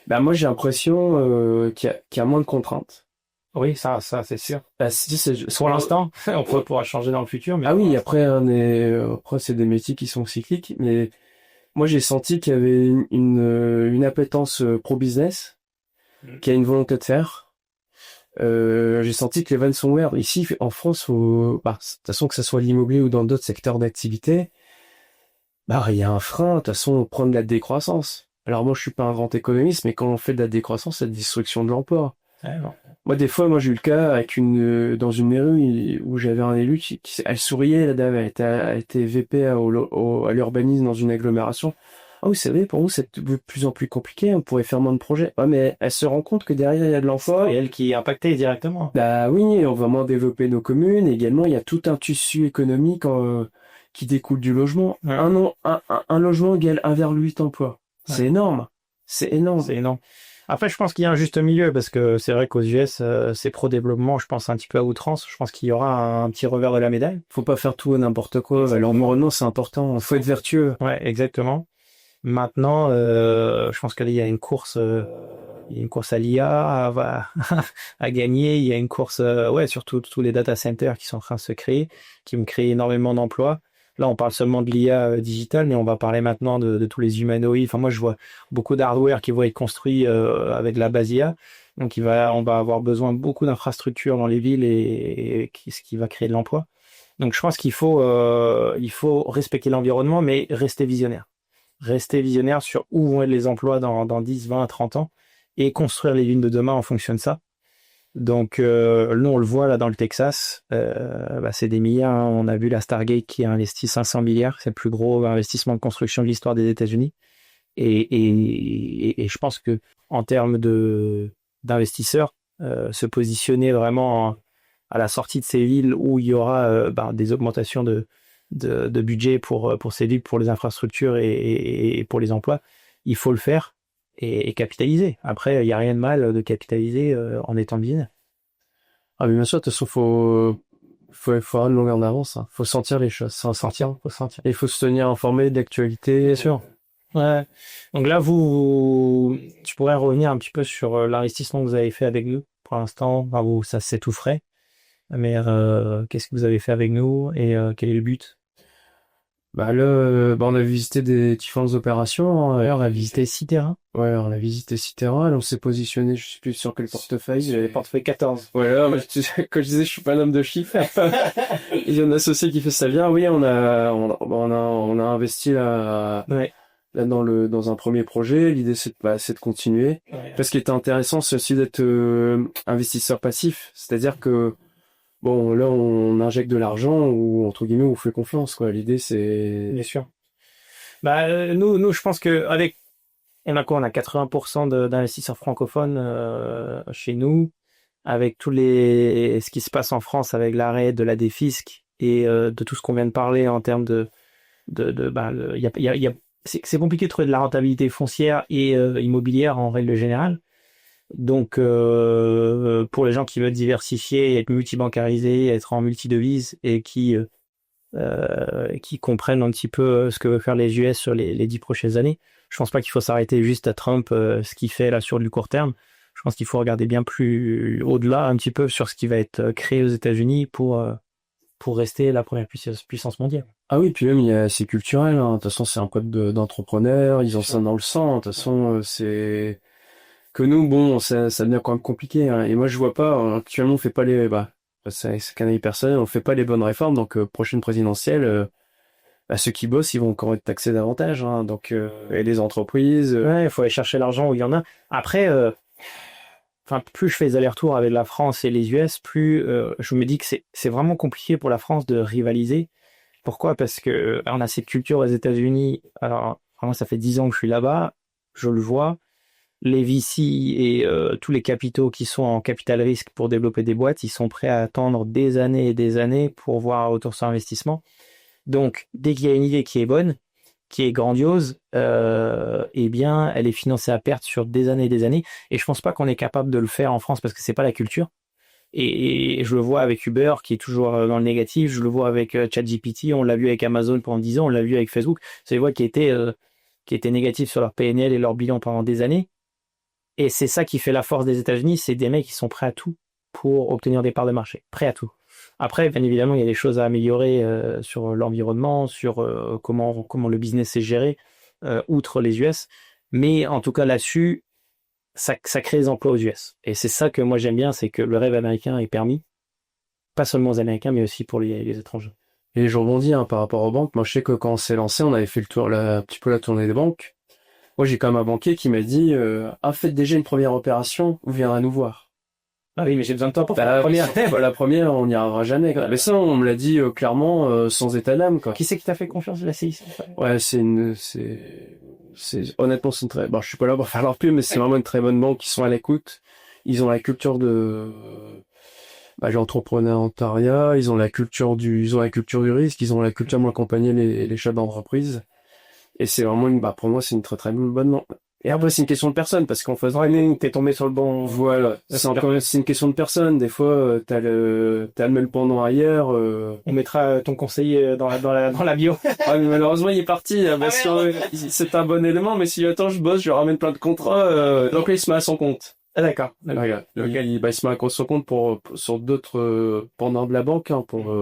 Bah, moi, j'ai l'impression, qu'il y a moins de contraintes. Oui, ça, c'est sûr. Bah, Pour l'instant, on pourra changer dans le futur, mais ah oui, après, après, c'est des métiers qui sont cycliques, mais moi, j'ai senti qu'il y avait une appétence pro-business, qu'il y a une volonté de faire. J'ai senti que les vannes sont ouvertes. Ici, en France, bah, de toute façon, que ce soit l'immobilier ou dans d'autres secteurs d'activité, bah, il y a un frein. De toute façon, on prend de la décroissance. Alors moi, je suis pas un grand économiste, mais quand on fait de la décroissance, c'est la destruction de l'emploi. ouais, non. Moi, des fois, j'ai eu le cas avec dans une mairie où j'avais un élu elle souriait, la dame, elle était VP à l'urbanisme dans une agglomération. Ah oui, c'est vrai, pour nous, c'est de plus en plus compliqué, on pourrait faire moins de projets. Ouais, mais elle se rend compte que derrière, il y a de l'emploi. Et elle qui est impactée directement. Bah oui, on va moins développer nos communes. Et également, il y a tout un tissu économique qui découle du logement. Ouais. Un logement égale 1,8 emploi. Ouais. C'est énorme. C'est énorme. C'est énorme. Après, je pense qu'il y a un juste milieu parce que c'est vrai qu'aux US, c'est pro-développement, je pense un petit peu à outrance. Je pense qu'il y aura un petit revers de la médaille. Faut pas faire tout et n'importe quoi. L'environnement, c'est important. Faut être vertueux. Ouais, exactement. Maintenant, je pense qu'il y a une course, à l'IA à gagner. Il y a une course, surtout tous les data centers qui sont en train de se créer, qui vont créer énormément d'emplois. Là, on parle seulement de l'IA digitale, mais on va parler maintenant de tous les humanoïdes. Enfin, moi, je vois beaucoup d'hardware qui vont être construits avec la base IA. Donc, on va avoir besoin de beaucoup d'infrastructures dans les villes et ce qui va créer de l'emploi. Donc, je pense qu'il faut respecter l'environnement, mais rester visionnaire. Rester visionnaire sur où vont être les emplois dans 10, 20, 30 ans et construire les villes de demain en fonction de ça. Donc, nous, on le voit là dans le Texas, c'est des milliards, hein. On a vu la Stargate qui a investi 500 milliards. C'est le plus gros investissement de construction de l'histoire des États-Unis. Et je pense que en termes d'investisseurs, se positionner vraiment à la sortie de ces villes où il y aura des augmentations de budget pour ces villes, pour les infrastructures et pour les emplois, il faut le faire et capitaliser. Après, il n'y a rien de mal de capitaliser en étant business. Ah, mais bien sûr, de toute façon, faut avoir une longueur d'avance, hein. Faut sentir les choses, Faut sentir. Et il faut se tenir informé d'actualité. Bien sûr. Ouais. Donc là, tu pourrais revenir un petit peu sur l'investissement que vous avez fait avec nous pour l'instant. Enfin, ça c'est tout frais. Mais qu'est-ce que vous avez fait avec nous et quel est le but? Bah là, on a visité des différentes opérations, hein. On a visité 6 terrains. Ouais, on a visité 6 terrains, et on s'est positionné, je sais plus sur quel portefeuille. Le portefeuille 14. Ouais, moi, quand je disais, je suis pas un homme de chiffres. Il y a un associé qui fait ça bien. Oui, on a investi là, Ouais. là dans un premier projet. L'idée, c'est de continuer. Ouais. Parce qu'il était intéressant, c'est aussi d'être investisseur passif. C'est-à-dire que, bon, là, on injecte de l'argent ou, entre guillemets, on fait confiance, quoi. L'idée, c'est... Bien sûr. Nous, je pense que avec, on a 80% d'investisseurs francophones chez nous, avec ce qui se passe en France avec l'arrêt de la défisque et de tout ce qu'on vient de parler en termes c'est compliqué de trouver de la rentabilité foncière et immobilière en règle générale. Donc, pour les gens qui veulent diversifier, être multibancarisés, être en multidevise et qui comprennent un petit peu ce que veut faire les US sur les 10 prochaines années, je pense pas qu'il faut s'arrêter juste à Trump, ce qu'il fait là sur du court terme. Je pense qu'il faut regarder bien plus au-delà un petit peu sur ce qui va être créé aux États-Unis pour rester la première puissance mondiale. Ah oui, puis même, c'est culturel, hein. De toute façon, c'est un code d'entrepreneur, ils ont ça dans le sang. De toute façon, c'est que nous, bon, ça devient quand même compliqué, hein. Et moi, je vois pas, actuellement, on fait pas c'est qu'un avis personnel, on fait pas les bonnes réformes, donc prochaine présidentielle, ceux qui bossent, ils vont encore être taxés davantage, hein. Donc, et les entreprises. Ouais, il faut aller chercher l'argent où il y en a. Après, plus je fais des allers-retours avec la France et les US, plus je me dis que c'est vraiment compliqué pour la France de rivaliser. Pourquoi? Parce que on a cette culture aux États-Unis. Alors, vraiment, ça fait 10 ans que je suis là-bas. Je le vois. Les VC et tous les capitaux qui sont en capital risque pour développer des boîtes, ils sont prêts à attendre des années et des années pour voir un retour sur investissement. Donc, dès qu'il y a une idée qui est bonne, qui est grandiose, eh bien, elle est financée à perte sur des années et des années. Et je pense pas qu'on est capable de le faire en France parce que c'est pas la culture. Et je le vois avec Uber qui est toujours dans le négatif. Je le vois avec ChatGPT. On l'a vu avec Amazon pendant 10 ans. On l'a vu avec Facebook. C'est des boîtes qui étaient négatives sur leur PNL et leur bilan pendant des années. Et c'est ça qui fait la force des États-Unis. C'est des mecs qui sont prêts à tout pour obtenir des parts de marché. Prêts à tout. Après, bien évidemment, il y a des choses à améliorer sur l'environnement, sur comment le business est géré, outre les US. Mais en tout cas, là-dessus, ça crée des emplois aux US. Et c'est ça que moi j'aime bien, c'est que le rêve américain est permis, pas seulement aux Américains, mais aussi pour les étrangers. Et je rebondis, hein, par rapport aux banques. Moi, je sais que quand on s'est lancé, on avait fait un petit peu la tournée des banques. Moi, j'ai quand même un banquier qui m'a dit, faites déjà une première opération, vous viendrez nous voir. Ah oui, mais j'ai besoin de temps pour faire la première. La première, on n'y arrivera jamais, quoi. Mais ça, on me l'a dit clairement, sans état d'âme, quoi. Qui c'est qui t'a fait confiance de la CIC? Ouais, honnêtement, c'est une très, bon, je suis pas là pour faire leur pub, mais c'est vraiment une très bonne banque. Ils sont à l'écoute. Ils ont la culture de, l'entrepreneuriat. Ils ont la culture du risque. Ils ont la culture d'accompagner les chefs d'entreprise. Et c'est vraiment pour moi, c'est une très très bonne banque. Et après, c'est une question de personne, parce qu'en faisant t'es tombé sur le bon. Voilà. C'est une question de personne. Des fois, t'as le pendant ailleurs, On mettra ton conseiller dans la bio. Ah, mais malheureusement, il est parti, hein, parce que c'est un bon élément, mais si attends, je bosse, je ramène plein de contrats, donc là, il se met à son compte. Ah, d'accord. Regarde, le gars, il se met à son compte sur d'autres, pendant de la banque, hein, pour,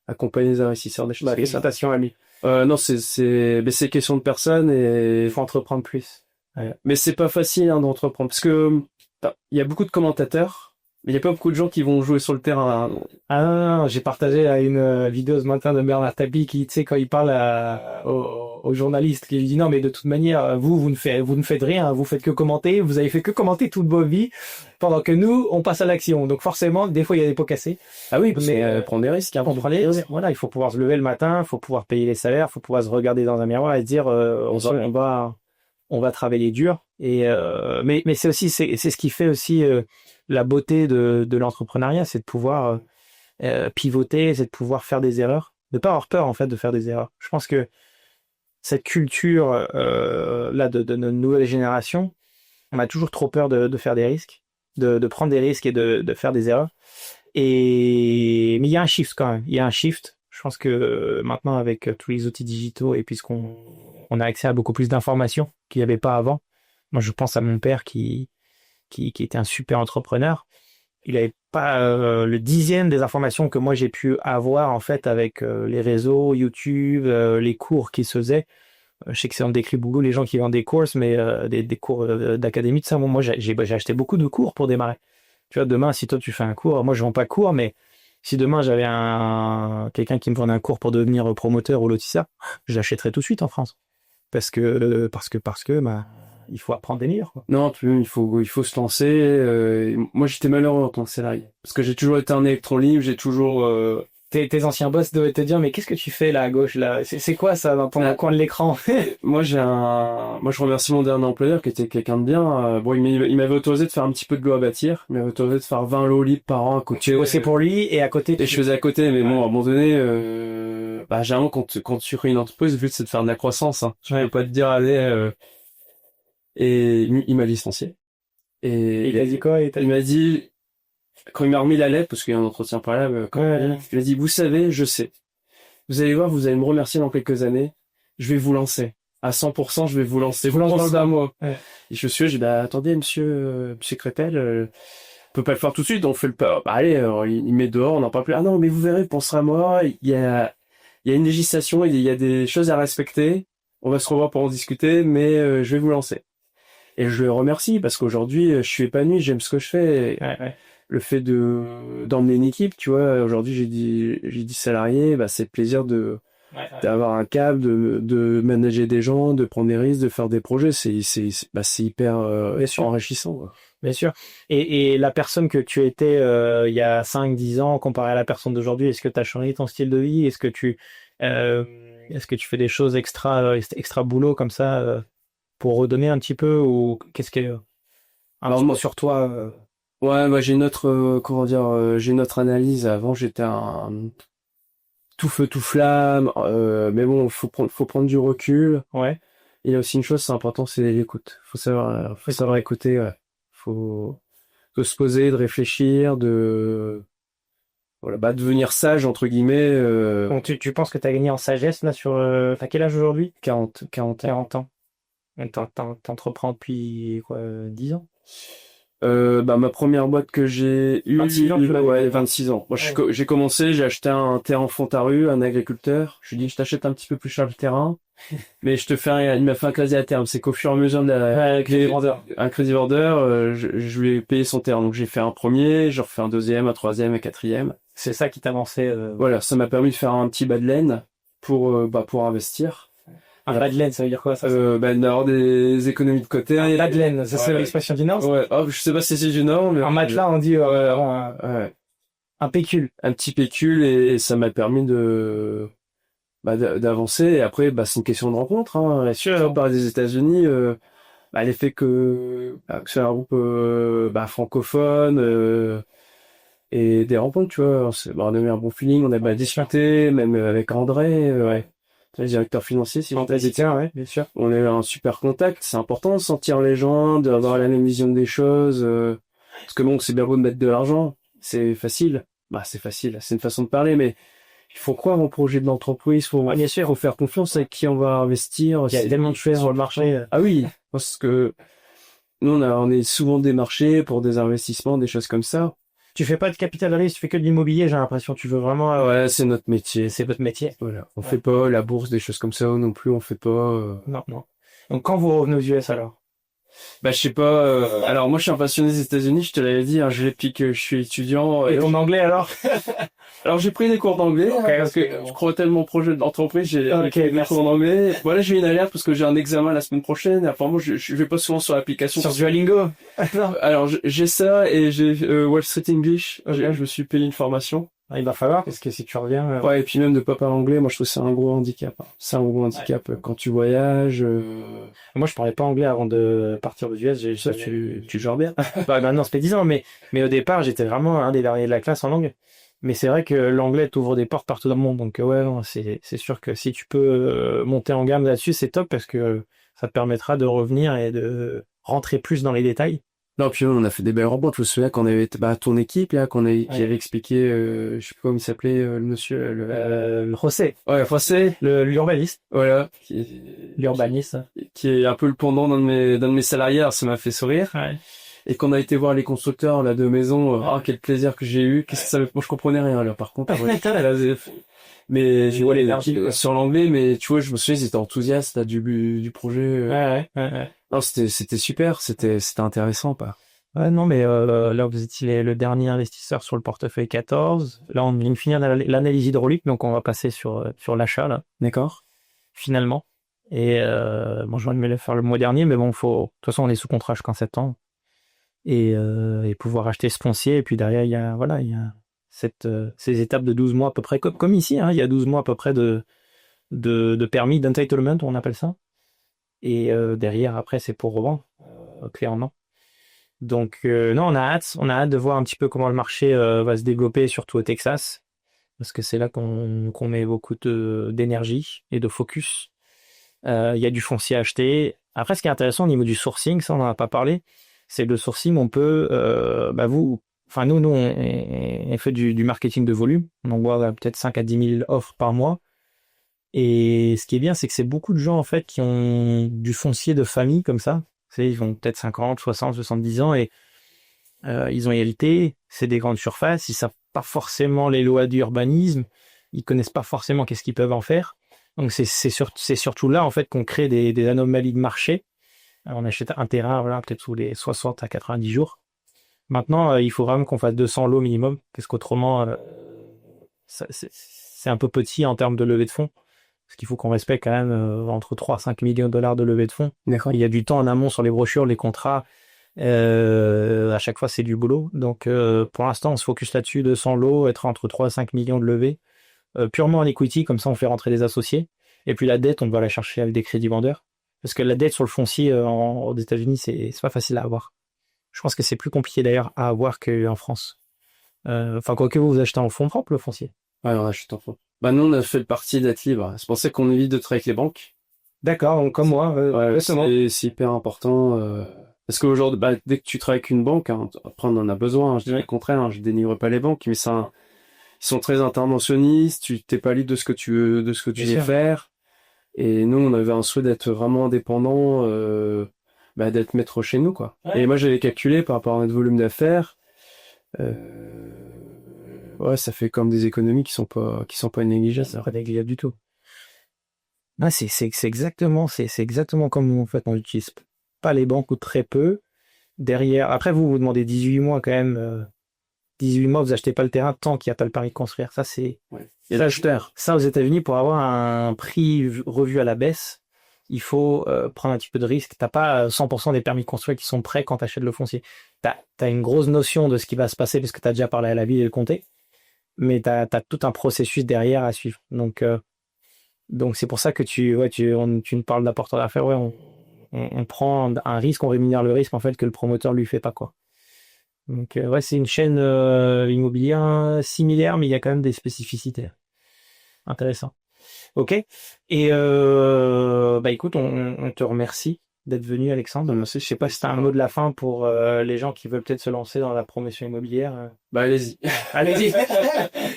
accompagner les investisseurs des choses. Félicitations, ami. Non, c'est question de personne et Il faut entreprendre plus. Ouais. Mais c'est pas facile, hein, d'entreprendre, parce que il y a beaucoup de commentateurs, mais il y a pas beaucoup de gens qui vont jouer sur le terrain, hein. Ah non, j'ai partagé une vidéo ce matin de Bernard Tapie qui, tu sais, quand il parle aux journalistes, qui lui dit non, mais de toute manière, vous ne faites rien, vous faites que commenter, vous avez fait que commenter toute vos vies, pendant que nous, on passe à l'action. Donc forcément, des fois, il y a des pots cassés. Ah oui, mais prendre des risques, hein. Voilà, il faut pouvoir se lever le matin, il faut pouvoir payer les salaires, il faut pouvoir se regarder dans un miroir et se dire, on va travailler dur. Et mais c'est aussi c'est ce qui fait aussi la beauté de l'entrepreneuriat, c'est de pouvoir pivoter, c'est de pouvoir faire des erreurs, de pas avoir peur en fait de faire des erreurs. Je pense que cette culture là de notre nouvelle génération, on a toujours trop peur de faire des risques, de prendre des risques et de faire des erreurs. Mais il y a un shift quand même. Il y a un shift. Je pense que maintenant avec tous les outils digitaux et puisqu'on a accès à beaucoup plus d'informations qu'il n'y avait pas avant. Moi, je pense à mon père qui était un super entrepreneur. Il n'avait pas le 10e des informations que moi j'ai pu avoir en fait avec les réseaux, YouTube, les cours qui se faisaient. Je sais que c'est on décrit beaucoup les gens qui vendent des courses, mais des cours d'académie, de ça. Moi, j'ai acheté beaucoup de cours pour démarrer. Tu vois, demain, si toi tu fais un cours, moi je vends pas cours, mais si demain j'avais quelqu'un qui me vendait un cours pour devenir promoteur ou lotisseur, je l'achèterais tout de suite en France. Parce que il faut apprendre des meilleurs, quoi. Non, il faut se lancer. Moi, j'étais malheureux en tant que salarié, parce que j'ai toujours été un électron libre, j'ai toujours. Tes anciens boss devaient te dire, mais qu'est-ce que tu fais là à gauche là? C'est quoi ça dans ton coin de l'écran? Moi, je remercie mon dernier employeur qui était quelqu'un de bien. Bon, il m'avait autorisé de faire un petit peu de l'eau à bâtir, il m'avait autorisé de faire 20 lots libres par an à côté. Tu bossais pour lui et à côté. Et je faisais à côté, mais bon, à un moment donné, généralement quand tu crées une entreprise, le but c'est de faire de la croissance, hein. Je peux pas te dire allez. Et il m'a licencié. Et il a dit quoi? Il m'a dit, quand il m'a remis la lettre, parce qu'il y a un entretien préalable, il m'a dit, vous savez, je sais. Vous allez voir, vous allez me remercier dans quelques années. Je vais vous lancer. à 100%, je vais vous lancer. Vous lancez dans le Pensez à bain. moi. Ouais. Et je suis, j'ai dit, bah, attendez, monsieur Crétel, on peut pas le faire tout de suite, on fait le pas. Bah, allez, il met dehors, on n'en parle plus. Ah non, mais vous verrez, pensez à moi, il y a une législation, il y a des choses à respecter. On va se revoir pour en discuter, mais je vais vous lancer. Et je le remercie parce qu'aujourd'hui, je suis épanoui, j'aime ce que je fais. Ouais. Le fait d'emmener une équipe, tu vois, aujourd'hui j'ai 10 salariés, bah, c'est le plaisir d'avoir un câble, de manager des gens, de prendre des risques, de faire des projets, c'est hyper Bien sûr. enrichissant, quoi. Bien sûr. Et la personne que tu étais il y a 5-10 ans comparée à la personne d'aujourd'hui, est-ce que tu as changé ton style de vie? Est-ce que tu fais des choses extra boulot comme ça pour redonner un petit peu ou qu'est-ce que un Alors petit peu moi, sur toi ouais, moi j'ai une autre, comment dire, j'ai une autre analyse. Avant j'étais un tout feu tout flamme, mais bon, faut prendre du recul. Ouais. Il y a aussi une chose, c'est important, c'est l'écoute. Faut savoir écouter. Ouais. Faut, faut se poser, de réfléchir, voilà, bah, devenir sage entre guillemets. Donc tu penses que tu as gagné en sagesse là sur t'as quel âge aujourd'hui? 40 ans. 40 ans. T'entreprends depuis quoi 10 ans? Bah, ma première boîte que j'ai eue, 26 ans, tu l'as eu. ouais, 26 ans. Moi, j'ai commencé, j'ai acheté un terrain en Fontarrue, un agriculteur. Je lui dis, je t'achète un petit peu plus cher le terrain, mais il m'a fait un crédit à terme. C'est qu'au fur et à mesure un crédit vendeur, je lui ai payé son terrain. Donc, j'ai fait un premier, j'ai refait un deuxième, un troisième, un quatrième. C'est ça qui t'a lancé Voilà, ça m'a permis de faire un petit bas de laine pour investir. un bas de laine, ça veut dire quoi ça? D'avoir des économies de côté. Un bas de laine, ça c'est Ouais. l'expression du Nord? Ouais, oh, je sais pas si c'est du Nord, mais Un matelas, on dit ouais. un pécule. Un petit pécule et ça m'a permis d'avancer. Et après, bah, c'est une question de rencontre, hein. Bien sûr, on parle des États-Unis, l'effet que c'est un groupe francophone et des rencontres, tu vois. On a eu un bon feeling, on a discuté, même avec André, ouais. Le directeur financier, si on t'a dit, Tiens, ouais, bien sûr. on a eu un super contact. C'est important de sentir les gens, d'avoir la même vision des choses. Parce que bon, c'est bien beau de mettre de l'argent, c'est facile. Bah, c'est facile, c'est une façon de parler, mais il faut croire au projet de l'entreprise, Bien sûr. faut faire confiance avec qui on va investir. Il y a tellement de choses sur le marché. Ah oui, parce que nous, on est souvent démarchés pour des investissements, des choses comme ça. Tu fais pas de capital risque, tu fais que de l'immobilier, j'ai l'impression. Tu veux vraiment. Ouais, c'est notre métier. C'est votre métier. Voilà. On fait pas la bourse, des choses comme ça non plus, on fait pas. Non. Donc quand vous revenez aux US alors? Bah, je sais pas. Alors, moi, je suis un passionné des États-Unis, je te l'avais dit, hein, depuis que je suis étudiant. Et ton anglais alors? Alors, j'ai pris des cours d'anglais, Ok, parce que je crois tellement au projet d'entreprise, j'ai pris des cours d'anglais. Voilà, j'ai une alerte parce que j'ai un examen la semaine prochaine, et apparemment, je vais pas souvent sur l'application. Sur Duolingo? Alors, j'ai ça, et j'ai Wall Street English. Je me suis payé une formation. Il va falloir, parce que si tu reviens. Ouais, et puis même de pas parler anglais, moi, je trouve que c'est un gros handicap, hein. C'est un gros handicap quand tu voyages. Moi, je parlais pas anglais avant de partir aux US. Tu gères bien. Bah, maintenant, ça fait 10 ans, mais au départ, j'étais vraiment un des derniers de la classe en langue. Mais c'est vrai que l'anglais t'ouvre des portes partout dans le monde. Donc, ouais, non, c'est sûr que si tu peux monter en gamme là-dessus, c'est top parce que ça te permettra de revenir et de rentrer plus dans les détails. Non, puis on a fait des belles rencontres. Je me souviens qu'on avait ton équipe là, qui avait expliqué, je sais pas comment il s'appelait, le monsieur, Le José, ouais, français, l'urbaniste. voilà, L'urbaniste. qui est un peu le pendant d'un de mes salariés. Alors ça m'a fait sourire. Ouais. Et qu'on a été voir les constructeurs là de maisons. Quel plaisir que j'ai eu. Qu'est-ce que ça veut... Moi, je comprenais rien là. Par contre, mais Je vois l'énergie, quoi. sur l'anglais, mais tu vois, je me souviens, ils étaient enthousiastes là, du projet. Ouais. Non, c'était super, c'était intéressant, pas. Ouais, non, mais là, vous étiez le dernier investisseur sur le portefeuille 14. Là, on vient de finir l'analyse hydraulique, donc on va passer sur l'achat, là, D'accord. finalement. Et bon, j'aurais aimé le faire le mois dernier, mais bon, de toute façon, on est sous contrat jusqu'en septembre. Et pouvoir acheter ce foncier. Et puis derrière, il y a ces étapes de 12 mois à peu près, comme ici, hein, il y a 12 mois à peu près de permis, d'entitlement, on appelle ça. Et derrière, après, c'est pour revendre, clairement. Donc, non, on a hâte de voir un petit peu comment le marché va se développer, surtout au Texas, parce que c'est là qu'on met beaucoup d'énergie et de focus. Il y a du foncier à acheter. Après, ce qui est intéressant au niveau du sourcing, ça on n'en a pas parlé, c'est le sourcing, on peut, nous, on fait du marketing de volume. On envoie peut-être 5 à 10 000 offres par mois. Et ce qui est bien, c'est que c'est beaucoup de gens en fait qui ont du foncier de famille comme ça. Ils ont peut-être 50, 60, 70 ans et ils ont hérité. C'est des grandes surfaces. Ils savent pas forcément les lois d'urbanisme. Ils connaissent pas forcément qu'est-ce qu'ils peuvent en faire. Donc c'est surtout là en fait qu'on crée des anomalies de marché. Alors, on achète un terrain, voilà, peut-être sous les 60 à 90 jours. Maintenant, il faut vraiment qu'on fasse 200 lots minimum, parce qu'autrement, c'est un peu petit en termes de levée de fonds. Parce qu'il faut qu'on respecte quand même entre 3 à 5 millions de dollars de levée de fonds. D'accord. Il y a du temps en amont sur les brochures, les contrats. À chaque fois, c'est du boulot. Donc, pour l'instant, on se focus là-dessus. 200 lots, être entre 3 à 5 millions de levées. Purement en equity, comme ça, on fait rentrer des associés. Et puis la dette, on va la chercher avec des crédits vendeurs. Parce que la dette sur le foncier aux États-Unis, c'est pas facile à avoir. Je pense que c'est plus compliqué d'ailleurs à avoir qu'en France. Enfin, quoique vous achetez en fonds propres le foncier. Ouais, on achète en fond. Bah, nous, on a fait le parti d'être libre. C'est pour ça qu'on évite de travailler avec les banques. D'accord, donc comme moi, Ouais, exactement. c'est hyper important. Parce qu'aujourd'hui, bah, dès que tu travailles avec une banque, hein, après on en a besoin. Je dis le contraire, hein, je dénigre pas les banques, mais ça, ils sont très interventionnistes. Tu t'es pas libre de ce que tu veux, de ce que tu Bien veux sûr. faire. Et nous, on avait un souhait d'être vraiment indépendant, bah, d'être maître chez nous, quoi. Ouais. Et moi, j'avais calculé par rapport à notre volume d'affaires. Euh, ouais, ça fait comme des économies qui sont pas négligeables. C'est pas négligeable du tout. Ah, c'est exactement comme en fait on n'utilise pas les banques ou très peu. Derrière, après vous demandez 18 mois quand même. 18 mois, vous achetez pas le terrain tant qu'il n'y a pas le permis de construire. Ça, c'est Ouais. Et l'acheteur. ça aux États-Unis pour avoir un prix revu à la baisse, il faut prendre un petit peu de risque. T'as pas 100% des permis de construire qui sont prêts quand tu achètes le foncier. T'as une grosse notion de ce qui va se passer parce que tu as déjà parlé à la ville et le comté, mais t'as tout un processus derrière à suivre. Donc c'est pour ça que tu me parles d'apporteur d'affaires. Ouais, on prend un risque, on rémunère le risque en fait que le promoteur lui fait pas quoi. Donc ouais, c'est une chaîne immobilière similaire, mais il y a quand même des spécificités. Intéressant. Ok. Et bah écoute, on te remercie d'être venu, Alexandre. Merci, Je sais pas si tu as un mot de la fin pour les gens qui veulent peut-être se lancer dans la promotion immobilière. Bah, allez-y. Allez-y,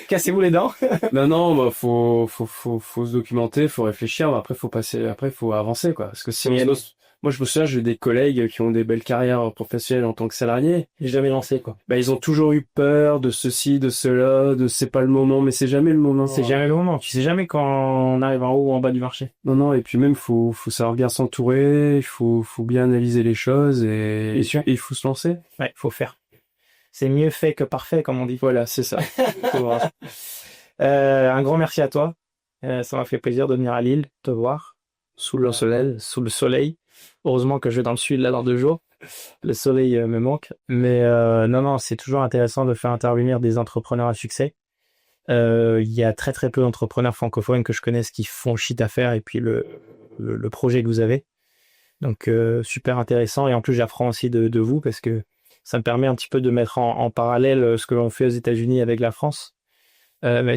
cassez-vous les dents. Non, bah, faut se documenter, faut réfléchir, mais après, faut avancer, quoi. Parce que si Oui, on se- moi, je me souviens, j'ai des collègues qui ont des belles carrières professionnelles en tant que salariés. J'ai jamais lancé quoi. Bah, ils ont toujours eu peur de ceci, de cela, de c'est pas le moment, mais c'est jamais le moment. C'est jamais le moment. Tu sais jamais quand on arrive en haut ou en bas du marché. Non, et puis même, faut savoir bien s'entourer, faut bien analyser les choses Bien sûr. et il faut se lancer. Ouais, faut faire. C'est mieux fait que parfait, comme on dit. Voilà, c'est ça. Faut voir. Un grand merci à toi. Ça m'a fait plaisir de venir à Lille, te voir sous le soleil, sous le soleil. Heureusement que je vais dans le sud là dans 2 jours. Le soleil me manque. Mais non, c'est toujours intéressant de faire intervenir des entrepreneurs à succès. Il y a très très peu d'entrepreneurs francophones que je connaisse qui font chiffre d'affaires et puis le projet que vous avez. Donc super intéressant et en plus j'apprends aussi de vous parce que ça me permet un petit peu de mettre en parallèle ce que l'on fait aux États-Unis avec la France.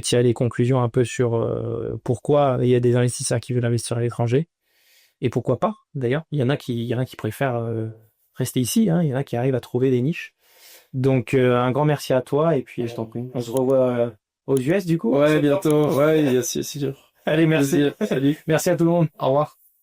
Tirer les conclusions un peu sur pourquoi il y a des investisseurs qui veulent investir à l'étranger et pourquoi pas d'ailleurs. Il y en a qui préfèrent rester ici, hein. Il y en a qui arrivent à trouver des niches. Donc un grand merci à toi et puis Je t'en prie. on se revoit aux US du coup. Ouais, bientôt. Ouais, c'est sûr. Allez, merci. Plaisir. Salut. Merci à tout le monde. Au revoir.